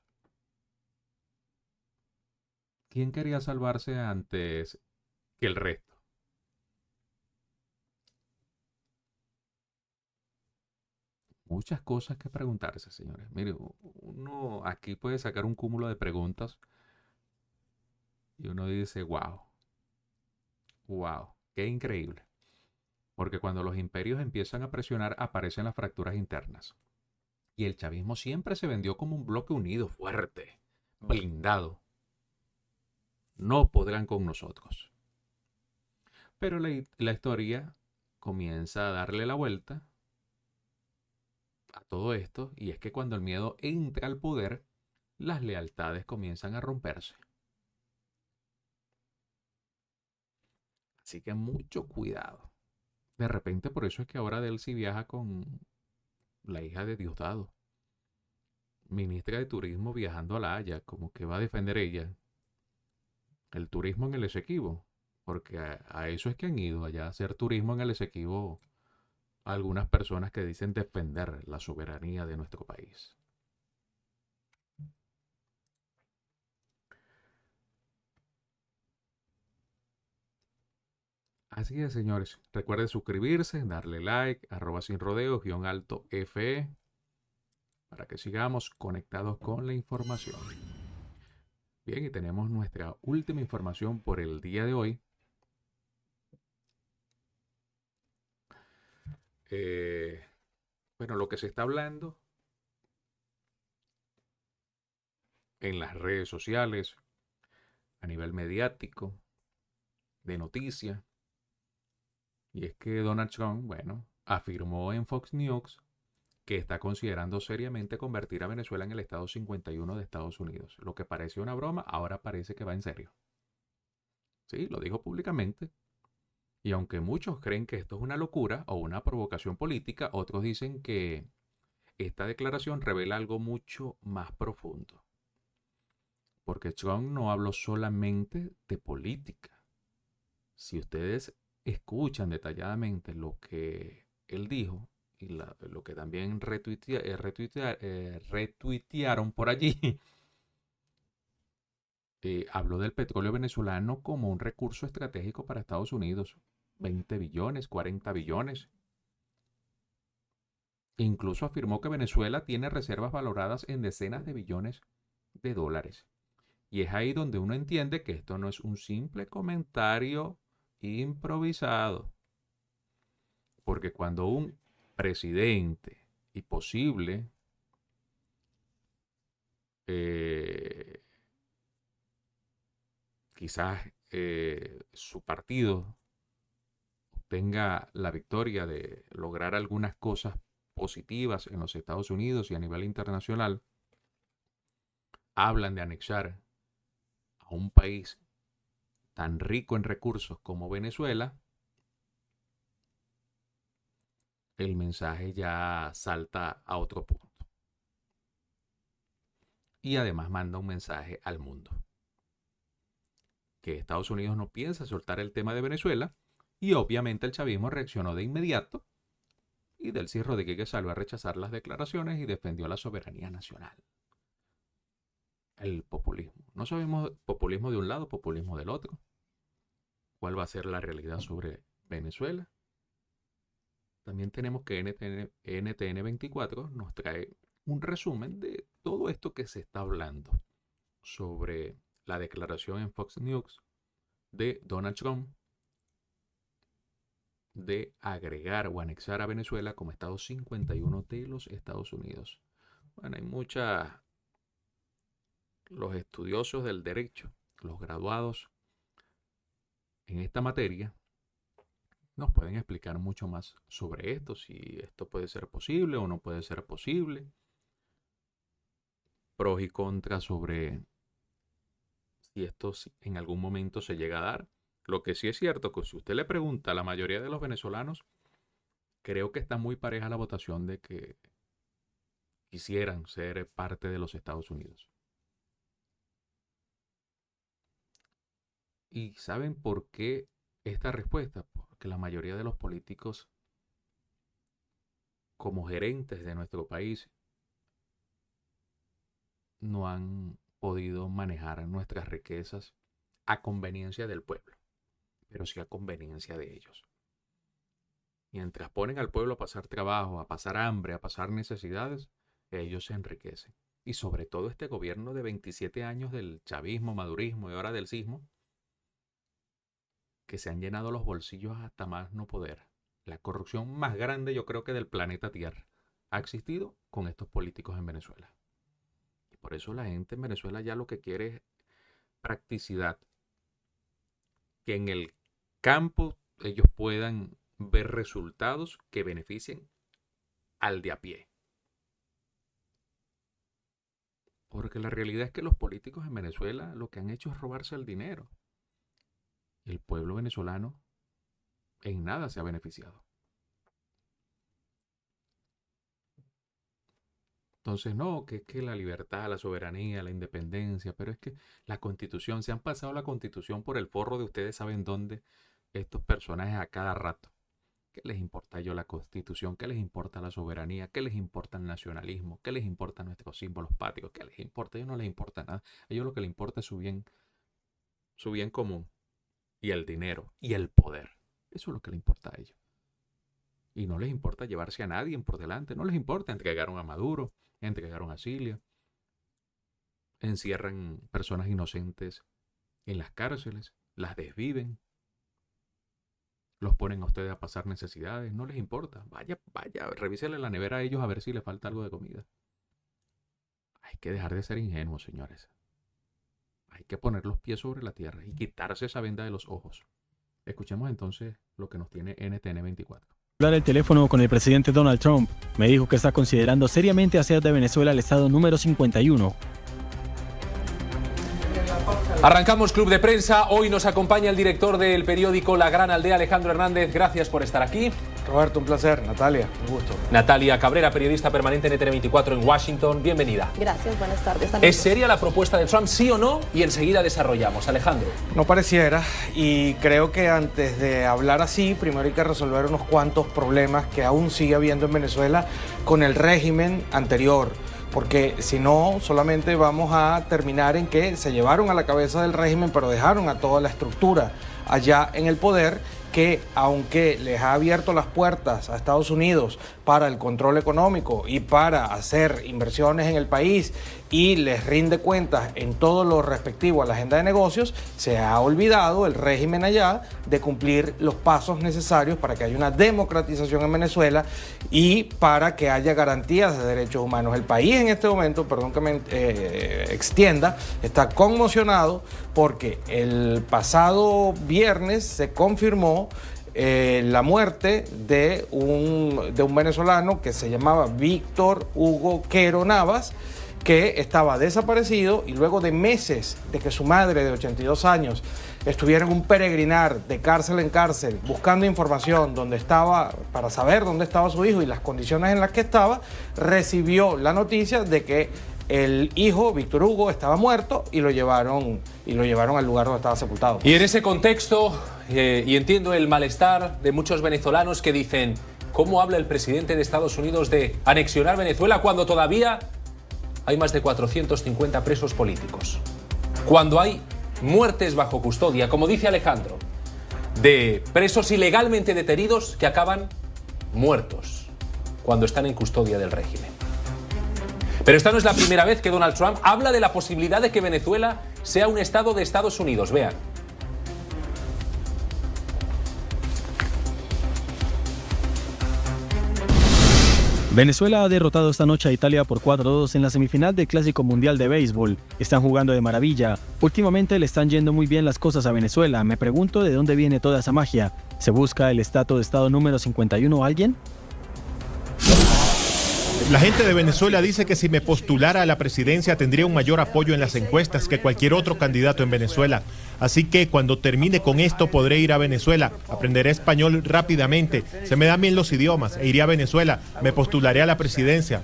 ¿Quién quería salvarse antes que el resto? Muchas cosas que preguntarse, señores. Mire, uno aquí puede sacar un cúmulo de preguntas y uno dice, wow, qué increíble. Porque cuando los imperios empiezan a presionar, aparecen las fracturas internas. Y el chavismo siempre se vendió como un bloque unido, fuerte, blindado. No podrán con nosotros. Pero la historia comienza a darle la vuelta a todo esto, y es que cuando el miedo entra al poder, las lealtades comienzan a romperse. Así que mucho cuidado. De repente por eso es que ahora Delcy viaja con la hija de Diosdado, ministra de Turismo, viajando a La Haya, como que va a defender ella el turismo en el Esequibo, porque a eso es que han ido allá a hacer turismo en el Esequibo algunas personas que dicen defender la soberanía de nuestro país. Así es, señores. Recuerden suscribirse, darle like, @sinrodeos, _FE, para que sigamos conectados con la información. Bien, y tenemos nuestra última información por el día de hoy. Bueno, lo que se está hablando en las redes sociales, a nivel mediático, de noticias, y es que Donald Trump, bueno, afirmó en Fox News que está considerando seriamente convertir a Venezuela en el estado 51 de Estados Unidos. Lo que parecía una broma, ahora parece que va en serio. Sí, lo dijo públicamente. Y aunque muchos creen que esto es una locura o una provocación política, otros dicen que esta declaración revela algo mucho más profundo. Porque Trump no habló solamente de política. Si ustedes escuchan detalladamente lo que él dijo y lo que también retuitearon por allí, habló del petróleo venezolano como un recurso estratégico para Estados Unidos. 20 billones, 40 billones. Incluso afirmó que Venezuela tiene reservas valoradas en decenas de billones de dólares. Y es ahí donde uno entiende que esto no es un simple comentario improvisado. Porque cuando un presidente y posible quizás su partido tenga la victoria de lograr algunas cosas positivas en los Estados Unidos y a nivel internacional, hablan de anexar a un país tan rico en recursos como Venezuela, el mensaje ya salta a otro punto. Y además manda un mensaje al mundo. Que Estados Unidos no piensa soltar el tema de Venezuela, y obviamente el chavismo reaccionó de inmediato, y Delcy Rodríguez salió a rechazar las declaraciones y defendió la soberanía nacional. El populismo. No sabemos populismo de un lado, populismo del otro. ¿Cuál va a ser la realidad sobre Venezuela? También tenemos que NTN 24 nos trae un resumen de todo esto que se está hablando sobre la declaración en Fox News de Donald Trump de agregar o anexar a Venezuela como estado 51 de los Estados Unidos. Bueno, hay los estudiosos del derecho, los graduados en esta materia, nos pueden explicar mucho más sobre esto, si esto puede ser posible o no puede ser posible, pros y contras sobre si esto en algún momento se llega a dar. Lo que sí es cierto que si usted le pregunta a la mayoría de los venezolanos, creo que está muy pareja la votación de que quisieran ser parte de los Estados Unidos. ¿Y saben por qué esta respuesta? Porque la mayoría de los políticos, como gerentes de nuestro país, no han podido manejar nuestras riquezas a conveniencia del pueblo, pero sí a conveniencia de ellos. Mientras ponen al pueblo a pasar trabajo, a pasar hambre, a pasar necesidades, ellos se enriquecen. Y sobre todo este gobierno de 27 años del chavismo, madurismo y ahora del cismo, que se han llenado los bolsillos hasta más no poder. La corrupción más grande, yo creo que del planeta Tierra, ha existido con estos políticos en Venezuela. Y por eso la gente en Venezuela ya lo que quiere es practicidad. Que en el campo ellos puedan ver resultados que beneficien al de a pie. Porque la realidad es que los políticos en Venezuela lo que han hecho es robarse el dinero. Y el pueblo venezolano en nada se ha beneficiado. Entonces, no, que es que la libertad, la soberanía, la independencia, pero es que la Constitución, se han pasado la Constitución por el forro de ustedes saben dónde estos personajes a cada rato. ¿Qué les importa a ellos la Constitución? ¿Qué les importa la soberanía? ¿Qué les importa el nacionalismo? ¿Qué les importa nuestros símbolos patrios? ¿Qué les importa? A ellos no les importa nada. A ellos lo que les importa es su bien común y el dinero y el poder. Eso es lo que les importa a ellos. Y no les importa llevarse a nadie por delante. No les importa. Entregaron a Maduro, entregaron a Cilia. Encierran personas inocentes en las cárceles, las desviven. Los ponen a ustedes a pasar necesidades, no les importa. Vaya, revísenle la nevera a ellos a ver si les falta algo de comida. Hay que dejar de ser ingenuos, señores. Hay que poner los pies sobre la tierra y quitarse esa venda de los ojos. Escuchemos entonces lo que nos tiene NTN 24. Hablar el teléfono con el presidente Donald Trump. Me dijo que está considerando seriamente hacer de Venezuela el estado número 51. Arrancamos Club de Prensa. Hoy nos acompaña el director del periódico La Gran Aldea, Alejandro Hernández. Gracias por estar aquí. Roberto, un placer. Natalia, un gusto. Natalia Cabrera, periodista permanente en NTN24 en Washington. Bienvenida. Gracias, buenas tardes. ¿Es seria la propuesta de Trump, sí o no? Y enseguida desarrollamos. Alejandro. No pareciera, y creo que antes de hablar así, primero hay que resolver unos cuantos problemas que aún sigue habiendo en Venezuela con el régimen anterior. Porque si no, solamente vamos a terminar en que se llevaron a la cabeza del régimen, pero dejaron a toda la estructura allá en el poder, que aunque les ha abierto las puertas a Estados Unidos para el control económico y para hacer inversiones en el país y les rinde cuentas en todo lo respectivo a la agenda de negocios, se ha olvidado el régimen allá de cumplir los pasos necesarios para que haya una democratización en Venezuela y para que haya garantías de derechos humanos. El país en este momento, perdón que me extienda, está conmocionado porque el pasado viernes se confirmó la muerte de un venezolano que se llamaba Víctor Hugo Quero Navas, que estaba desaparecido, y luego de meses de que su madre de 82 años estuviera en un peregrinar de cárcel en cárcel buscando información para saber dónde estaba su hijo y las condiciones en las que estaba, recibió la noticia de que el hijo, Víctor Hugo, estaba muerto y lo llevaron al lugar donde estaba sepultado. Y en ese contexto, y entiendo el malestar de muchos venezolanos que dicen, ¿cómo habla el presidente de Estados Unidos de anexionar Venezuela cuando todavía hay más de 450 presos políticos? Cuando hay muertes bajo custodia, como dice Alejandro, de presos ilegalmente detenidos que acaban muertos cuando están en custodia del régimen. Pero esta no es la primera vez que Donald Trump habla de la posibilidad de que Venezuela sea un estado de Estados Unidos. Vean. Venezuela ha derrotado esta noche a Italia por 4-2 en la semifinal del Clásico Mundial de Béisbol. Están jugando de maravilla. Últimamente le están yendo muy bien las cosas a Venezuela. Me pregunto de dónde viene toda esa magia. ¿Se busca el estatus de estado número 51 alguien? La gente de Venezuela dice que si me postulara a la presidencia tendría un mayor apoyo en las encuestas que cualquier otro candidato en Venezuela. Así que cuando termine con esto podré ir a Venezuela, aprenderé español rápidamente, se me dan bien los idiomas e iré a Venezuela, me postularé a la presidencia.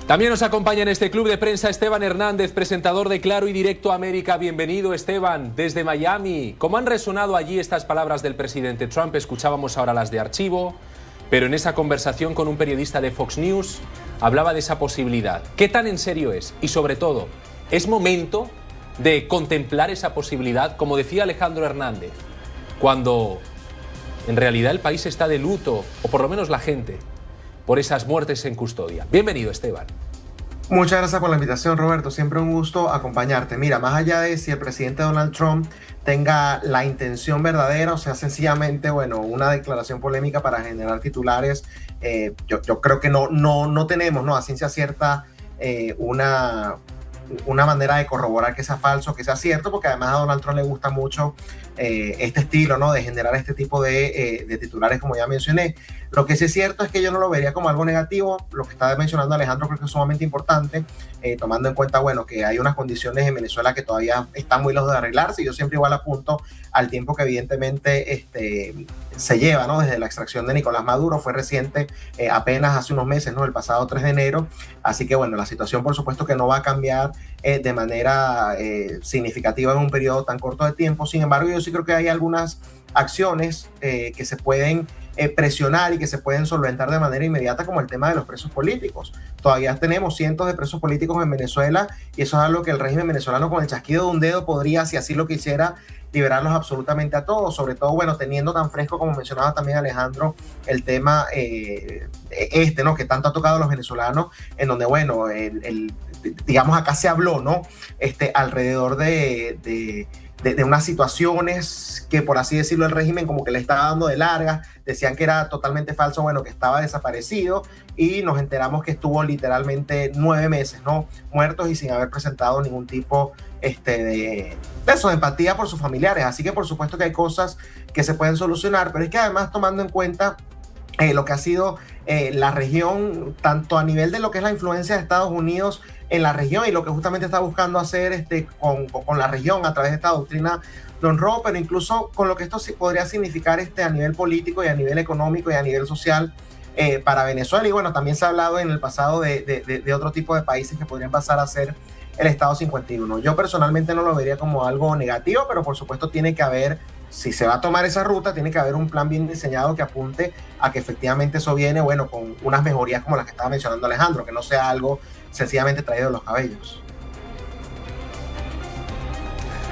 También nos acompaña en este club de prensa Esteban Hernández, presentador de Claro y Directo América. Bienvenido, Esteban, desde Miami. ¿Cómo han resonado allí estas palabras del presidente Trump? Escuchábamos ahora las de Archivo. Pero en esa conversación con un periodista de Fox News hablaba de esa posibilidad. ¿Qué tan en serio es? Y sobre todo, ¿es momento de contemplar esa posibilidad? Como decía Alejandro Hernández, cuando en realidad el país está de luto, o por lo menos la gente, por esas muertes en custodia. Bienvenido, Esteban. Muchas gracias por la invitación, Roberto. Siempre un gusto acompañarte. Mira, más allá de si el presidente Donald Trump tenga la intención verdadera, o sea, sencillamente, una declaración polémica para generar titulares, yo creo que no tenemos, a ciencia cierta, una manera de corroborar que sea falso, que sea cierto, porque además a Donald Trump le gusta mucho este estilo, de generar este tipo de titulares, como ya mencioné. Lo que sí es cierto es que yo no lo vería como algo negativo. Lo que está mencionando Alejandro creo que es sumamente importante, tomando en cuenta, que hay unas condiciones en Venezuela que todavía están muy lejos de arreglarse. Yo siempre igual apunto al tiempo que evidentemente se lleva, desde la extracción de Nicolás Maduro. Fue reciente, apenas hace unos meses, el pasado 3 de enero. Así que, la situación por supuesto que no va a cambiar de manera significativa en un periodo tan corto de tiempo. Sin embargo, yo sí creo que hay algunas acciones que se pueden presionar y que se pueden solventar de manera inmediata, como el tema de los presos políticos. Todavía tenemos cientos de presos políticos en Venezuela y eso es algo que el régimen venezolano con el chasquido de un dedo podría, si así lo quisiera, liberarlos absolutamente a todos, sobre todo, bueno, teniendo tan fresco, como mencionaba también Alejandro, el tema ¿no? Que tanto ha tocado a los venezolanos, en donde, bueno, digamos, acá se habló, ¿no? Alrededor de unas situaciones que, por así decirlo, el régimen como que le estaba dando de larga, decían que era totalmente falso, bueno, que estaba desaparecido, y nos enteramos que estuvo literalmente 9 meses, ¿no? Muertos y sin haber presentado ningún tipo de empatía por sus familiares. Así que por supuesto que hay cosas que se pueden solucionar, pero es que además, tomando en cuenta lo que ha sido la región, tanto a nivel de lo que es la influencia de Estados Unidos en la región y lo que justamente está buscando hacer con la región a través de esta doctrina Monroe, pero incluso con lo que esto podría significar a nivel político y a nivel económico y a nivel social para Venezuela. Y bueno, también se ha hablado en el pasado de otro tipo de países que podrían pasar a ser el Estado 51. Yo personalmente no lo vería como algo negativo, pero por supuesto tiene que haber, si se va a tomar esa ruta, tiene que haber un plan bien diseñado que apunte a que efectivamente eso viene, bueno, con unas mejorías como las que estaba mencionando Alejandro, que no sea algo sencillamente traído de los cabellos.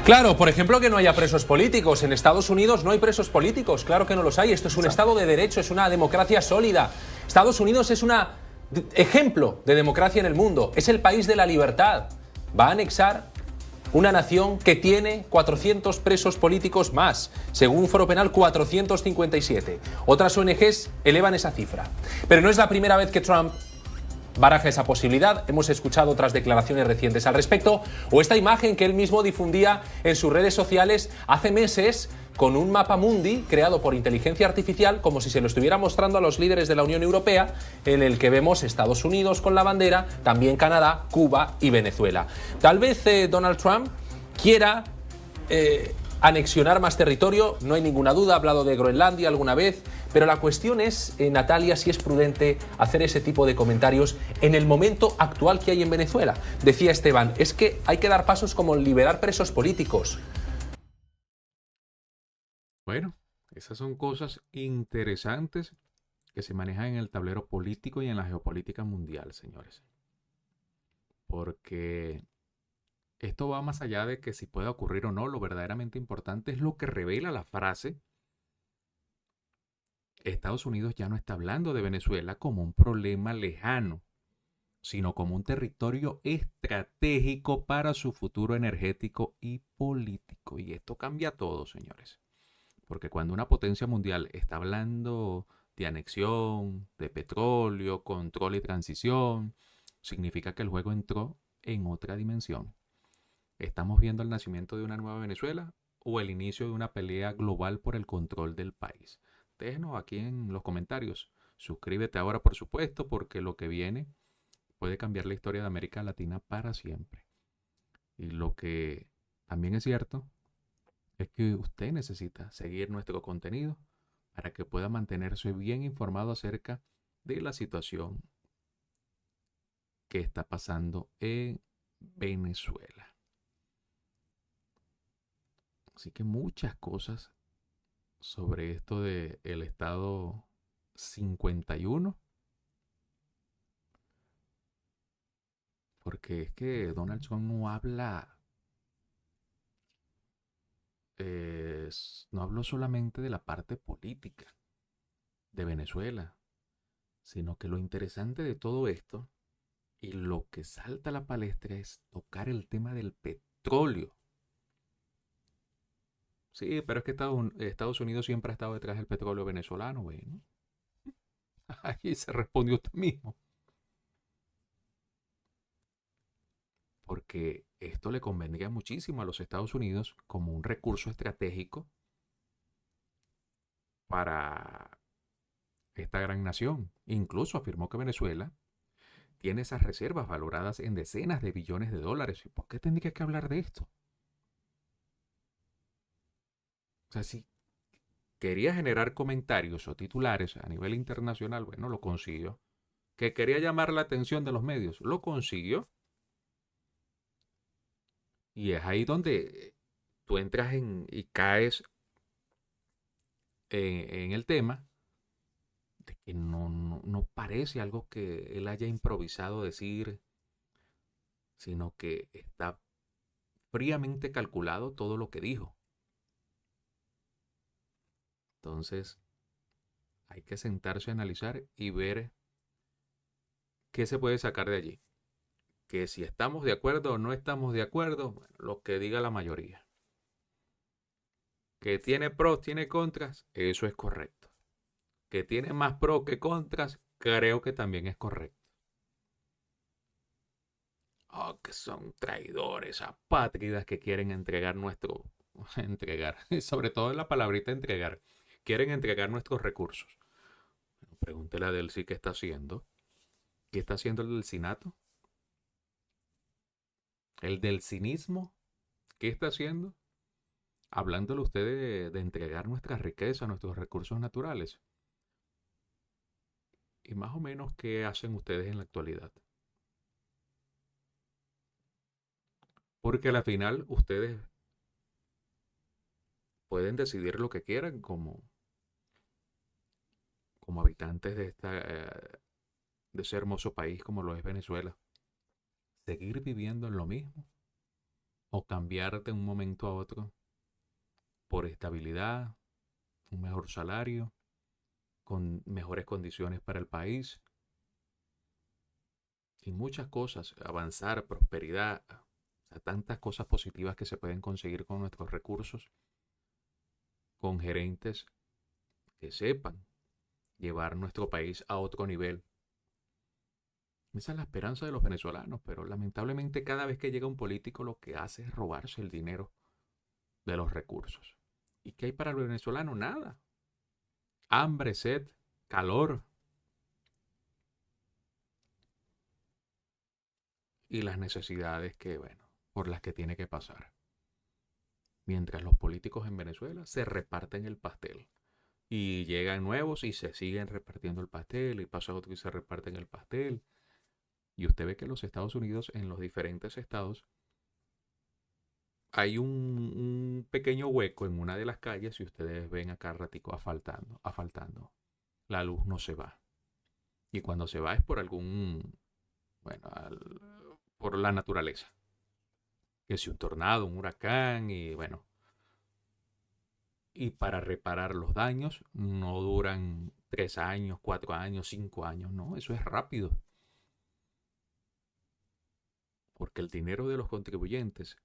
Claro, por ejemplo, que no haya presos políticos. En Estados Unidos no hay presos políticos, claro que no los hay. Esto es un Estado de derecho, es una democracia sólida. Estados Unidos es un ejemplo de democracia en el mundo, es el país de la libertad. Va a anexar una nación que tiene 400 presos políticos más, según Foro Penal 457. Otras ONGs elevan esa cifra. Pero no es la primera vez que Trump baraja esa posibilidad. Hemos escuchado otras declaraciones recientes al respecto, o esta imagen que él mismo difundía en sus redes sociales hace meses con un mapa mundi creado por inteligencia artificial, como si se lo estuviera mostrando a los líderes de la Unión Europea, en el que vemos Estados Unidos con la bandera, también Canadá, Cuba y Venezuela. Tal vez Donald Trump quiera anexionar más territorio, no hay ninguna duda, ha hablado de Groenlandia alguna vez, pero la cuestión es, Natalia, si es prudente hacer ese tipo de comentarios en el momento actual que hay en Venezuela. Decía Esteban, es que hay que dar pasos como liberar presos políticos. Bueno, esas son cosas interesantes que se manejan en el tablero político y en la geopolítica mundial, señores. Porque esto va más allá de que si puede ocurrir o no. Lo verdaderamente importante es lo que revela la frase. Estados Unidos ya no está hablando de Venezuela como un problema lejano, sino como un territorio estratégico para su futuro energético y político. Y esto cambia todo, señores. Porque cuando una potencia mundial está hablando de anexión, de petróleo, control y transición, significa que el juego entró en otra dimensión. ¿Estamos viendo el nacimiento de una nueva Venezuela o el inicio de una pelea global por el control del país? Déjenos aquí en los comentarios. Suscríbete ahora, por supuesto, porque lo que viene puede cambiar la historia de América Latina para siempre. Y lo que también es cierto es que usted necesita seguir nuestro contenido para que pueda mantenerse bien informado acerca de la situación que está pasando en Venezuela. Así que muchas cosas sobre esto del Estado 51. Porque es que Donald Trump no habla... no habló solamente de la parte política de Venezuela, sino que lo interesante de todo esto y lo que salta a la palestra es tocar el tema del petróleo. Sí, pero es que Estados Unidos siempre ha estado detrás del petróleo venezolano, bueno. Ahí se respondió usted mismo. Porque esto le convendría muchísimo a los Estados Unidos como un recurso estratégico para esta gran nación. Incluso afirmó que Venezuela tiene esas reservas valoradas en decenas de billones de dólares. ¿Y por qué tendría que hablar de esto? O sea, si quería generar comentarios o titulares a nivel internacional, bueno, lo consiguió. Que quería llamar la atención de los medios, lo consiguió. Y es ahí donde tú entras y caes en el tema de que no parece algo que él haya improvisado decir, sino que está fríamente calculado todo lo que dijo. Entonces, hay que sentarse a analizar y ver qué se puede sacar de allí. Que si estamos de acuerdo o no estamos de acuerdo, bueno, lo que diga la mayoría. Que tiene pros, tiene contras, eso es correcto. Que tiene más pros que contras, creo que también es correcto. Oh, que son traidores, apátridas que quieren entregar sobre todo en la palabrita entregar, quieren entregar nuestros recursos. Bueno, pregúntele a Delcy qué está haciendo. ¿Qué está haciendo el delcinato? El delcinismo, ¿qué está haciendo? Hablándole usted de entregar nuestra riqueza, nuestros recursos naturales. Y más o menos, ¿qué hacen ustedes en la actualidad? Porque al final ustedes pueden decidir lo que quieran como habitantes de ese hermoso país como lo es Venezuela. Seguir viviendo en lo mismo o cambiar de un momento a otro por estabilidad, un mejor salario, con mejores condiciones para el país y muchas cosas, avanzar, prosperidad, o sea, tantas cosas positivas que se pueden conseguir con nuestros recursos, con gerentes que sepan llevar nuestro país a otro nivel. Esa es la esperanza de los venezolanos, pero lamentablemente cada vez que llega un político lo que hace es robarse el dinero de los recursos. ¿Y qué hay para el venezolano? Nada. Hambre, sed, calor. Y las necesidades por las que tiene que pasar. Mientras los políticos en Venezuela se reparten el pastel. Y llegan nuevos y se siguen repartiendo el pastel. Y pasa otro y se reparten el pastel. Y usted ve que en los Estados Unidos, en los diferentes estados, hay un pequeño hueco en una de las calles y ustedes ven acá ratico asfaltando. La luz no se va. Y cuando se va es por por la naturaleza. Que si un tornado, un huracán y bueno. Y para reparar los daños no duran 3 años, 4 años, 5 años. No, eso es rápido. Porque el dinero de los contribuyentes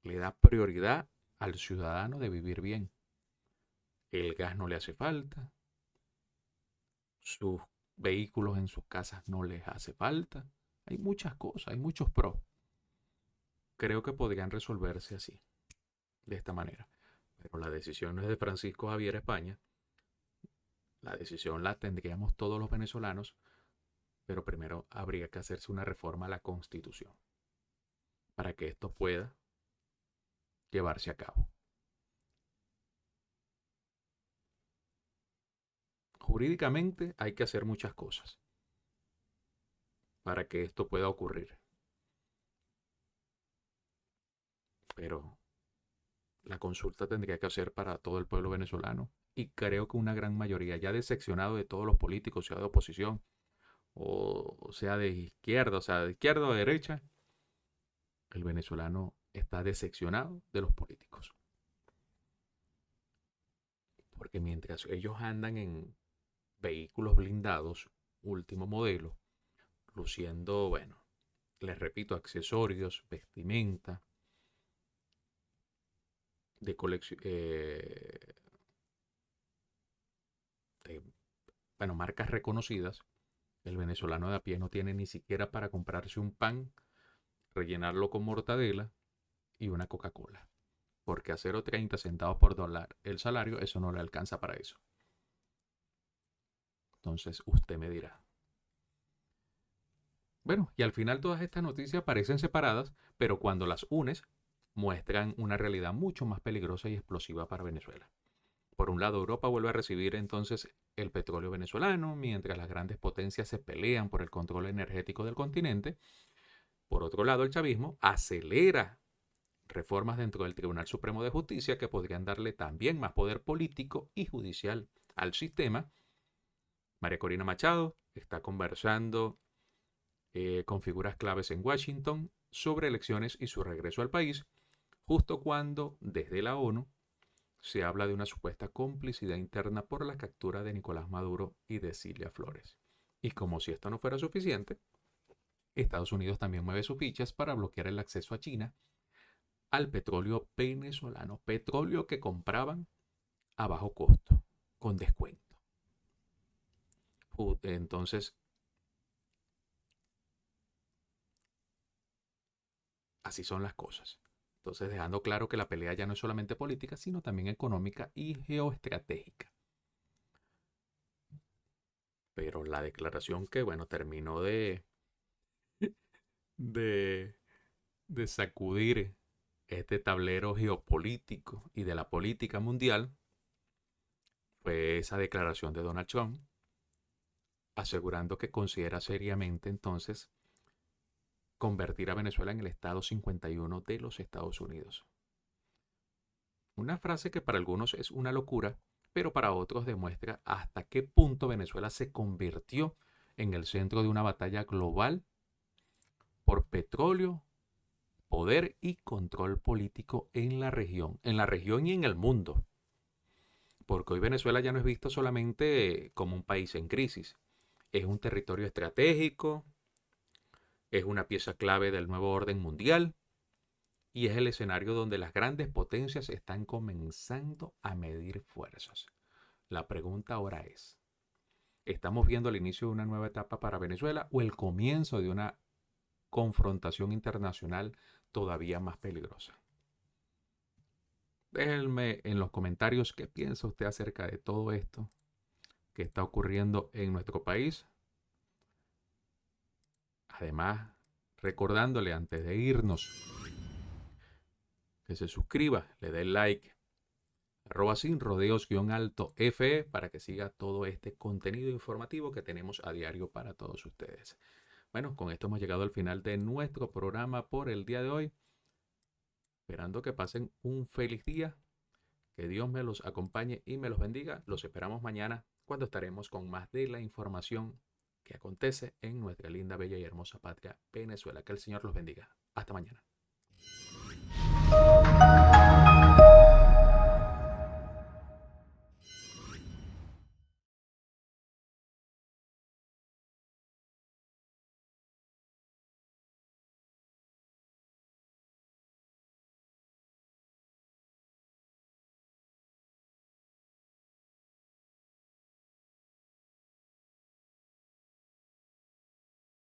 le da prioridad al ciudadano de vivir bien. El gas no le hace falta. Sus vehículos en sus casas no les hace falta. Hay muchas cosas, hay muchos pros. Creo que podrían resolverse así, de esta manera. Pero la decisión no es de Francisco Javier España. La decisión la tendríamos todos los venezolanos. Pero primero habría que hacerse una reforma a la Constitución para que esto pueda llevarse a cabo. Jurídicamente hay que hacer muchas cosas para que esto pueda ocurrir. Pero la consulta tendría que hacer para todo el pueblo venezolano y creo que una gran mayoría, ya decepcionado de todos los políticos, sea de oposición, o sea de izquierda, o de derecha, el venezolano está decepcionado de los políticos. Porque mientras ellos andan en vehículos blindados, último modelo, luciendo, les repito, accesorios, vestimenta, de colección, marcas reconocidas, el venezolano de a pie no tiene ni siquiera para comprarse un pan, rellenarlo con mortadela y una Coca-Cola. Porque a 0.30 centavos por dólar el salario, eso no le alcanza para eso. Entonces usted me dirá. Bueno, y al final todas estas noticias parecen separadas, pero cuando las unes, muestran una realidad mucho más peligrosa y explosiva para Venezuela. Por un lado, Europa vuelve a recibir entonces el petróleo venezolano, mientras las grandes potencias se pelean por el control energético del continente. Por otro lado, el chavismo acelera reformas dentro del Tribunal Supremo de Justicia que podrían darle también más poder político y judicial al sistema. María Corina Machado está conversando con figuras claves en Washington sobre elecciones y su regreso al país, justo cuando desde la ONU se habla de una supuesta complicidad interna por la captura de Nicolás Maduro y de Cilia Flores. Y como si esto no fuera suficiente, Estados Unidos también mueve sus fichas para bloquear el acceso a China al petróleo venezolano, petróleo que compraban a bajo costo, con descuento. Entonces, así son las cosas. Entonces, dejando claro que la pelea ya no es solamente política, sino también económica y geoestratégica. Pero la declaración que, bueno, terminó de sacudir este tablero geopolítico y de la política mundial fue esa declaración de Donald Trump, asegurando que considera seriamente entonces convertir a Venezuela en el estado 51 de los Estados Unidos. Una frase que para algunos es una locura, pero para otros demuestra hasta qué punto Venezuela se convirtió en el centro de una batalla global por petróleo, poder y control político en la región y en el mundo. Porque hoy Venezuela ya no es visto solamente como un país en crisis, es un territorio estratégico, es una pieza clave del nuevo orden mundial y es el escenario donde las grandes potencias están comenzando a medir fuerzas. La pregunta ahora es, ¿estamos viendo el inicio de una nueva etapa para Venezuela o el comienzo de una confrontación internacional todavía más peligrosa? Déjenme en los comentarios qué piensa usted acerca de todo esto que está ocurriendo en nuestro país. Además, recordándole antes de irnos que se suscriba, le dé like, @sinrodeos_FE para que siga todo este contenido informativo que tenemos a diario para todos ustedes. Bueno, con esto hemos llegado al final de nuestro programa por el día de hoy. Esperando que pasen un feliz día, que Dios me los acompañe y me los bendiga. Los esperamos mañana cuando estaremos con más de la información que acontece en nuestra linda, bella y hermosa patria Venezuela. Que el Señor los bendiga. Hasta mañana.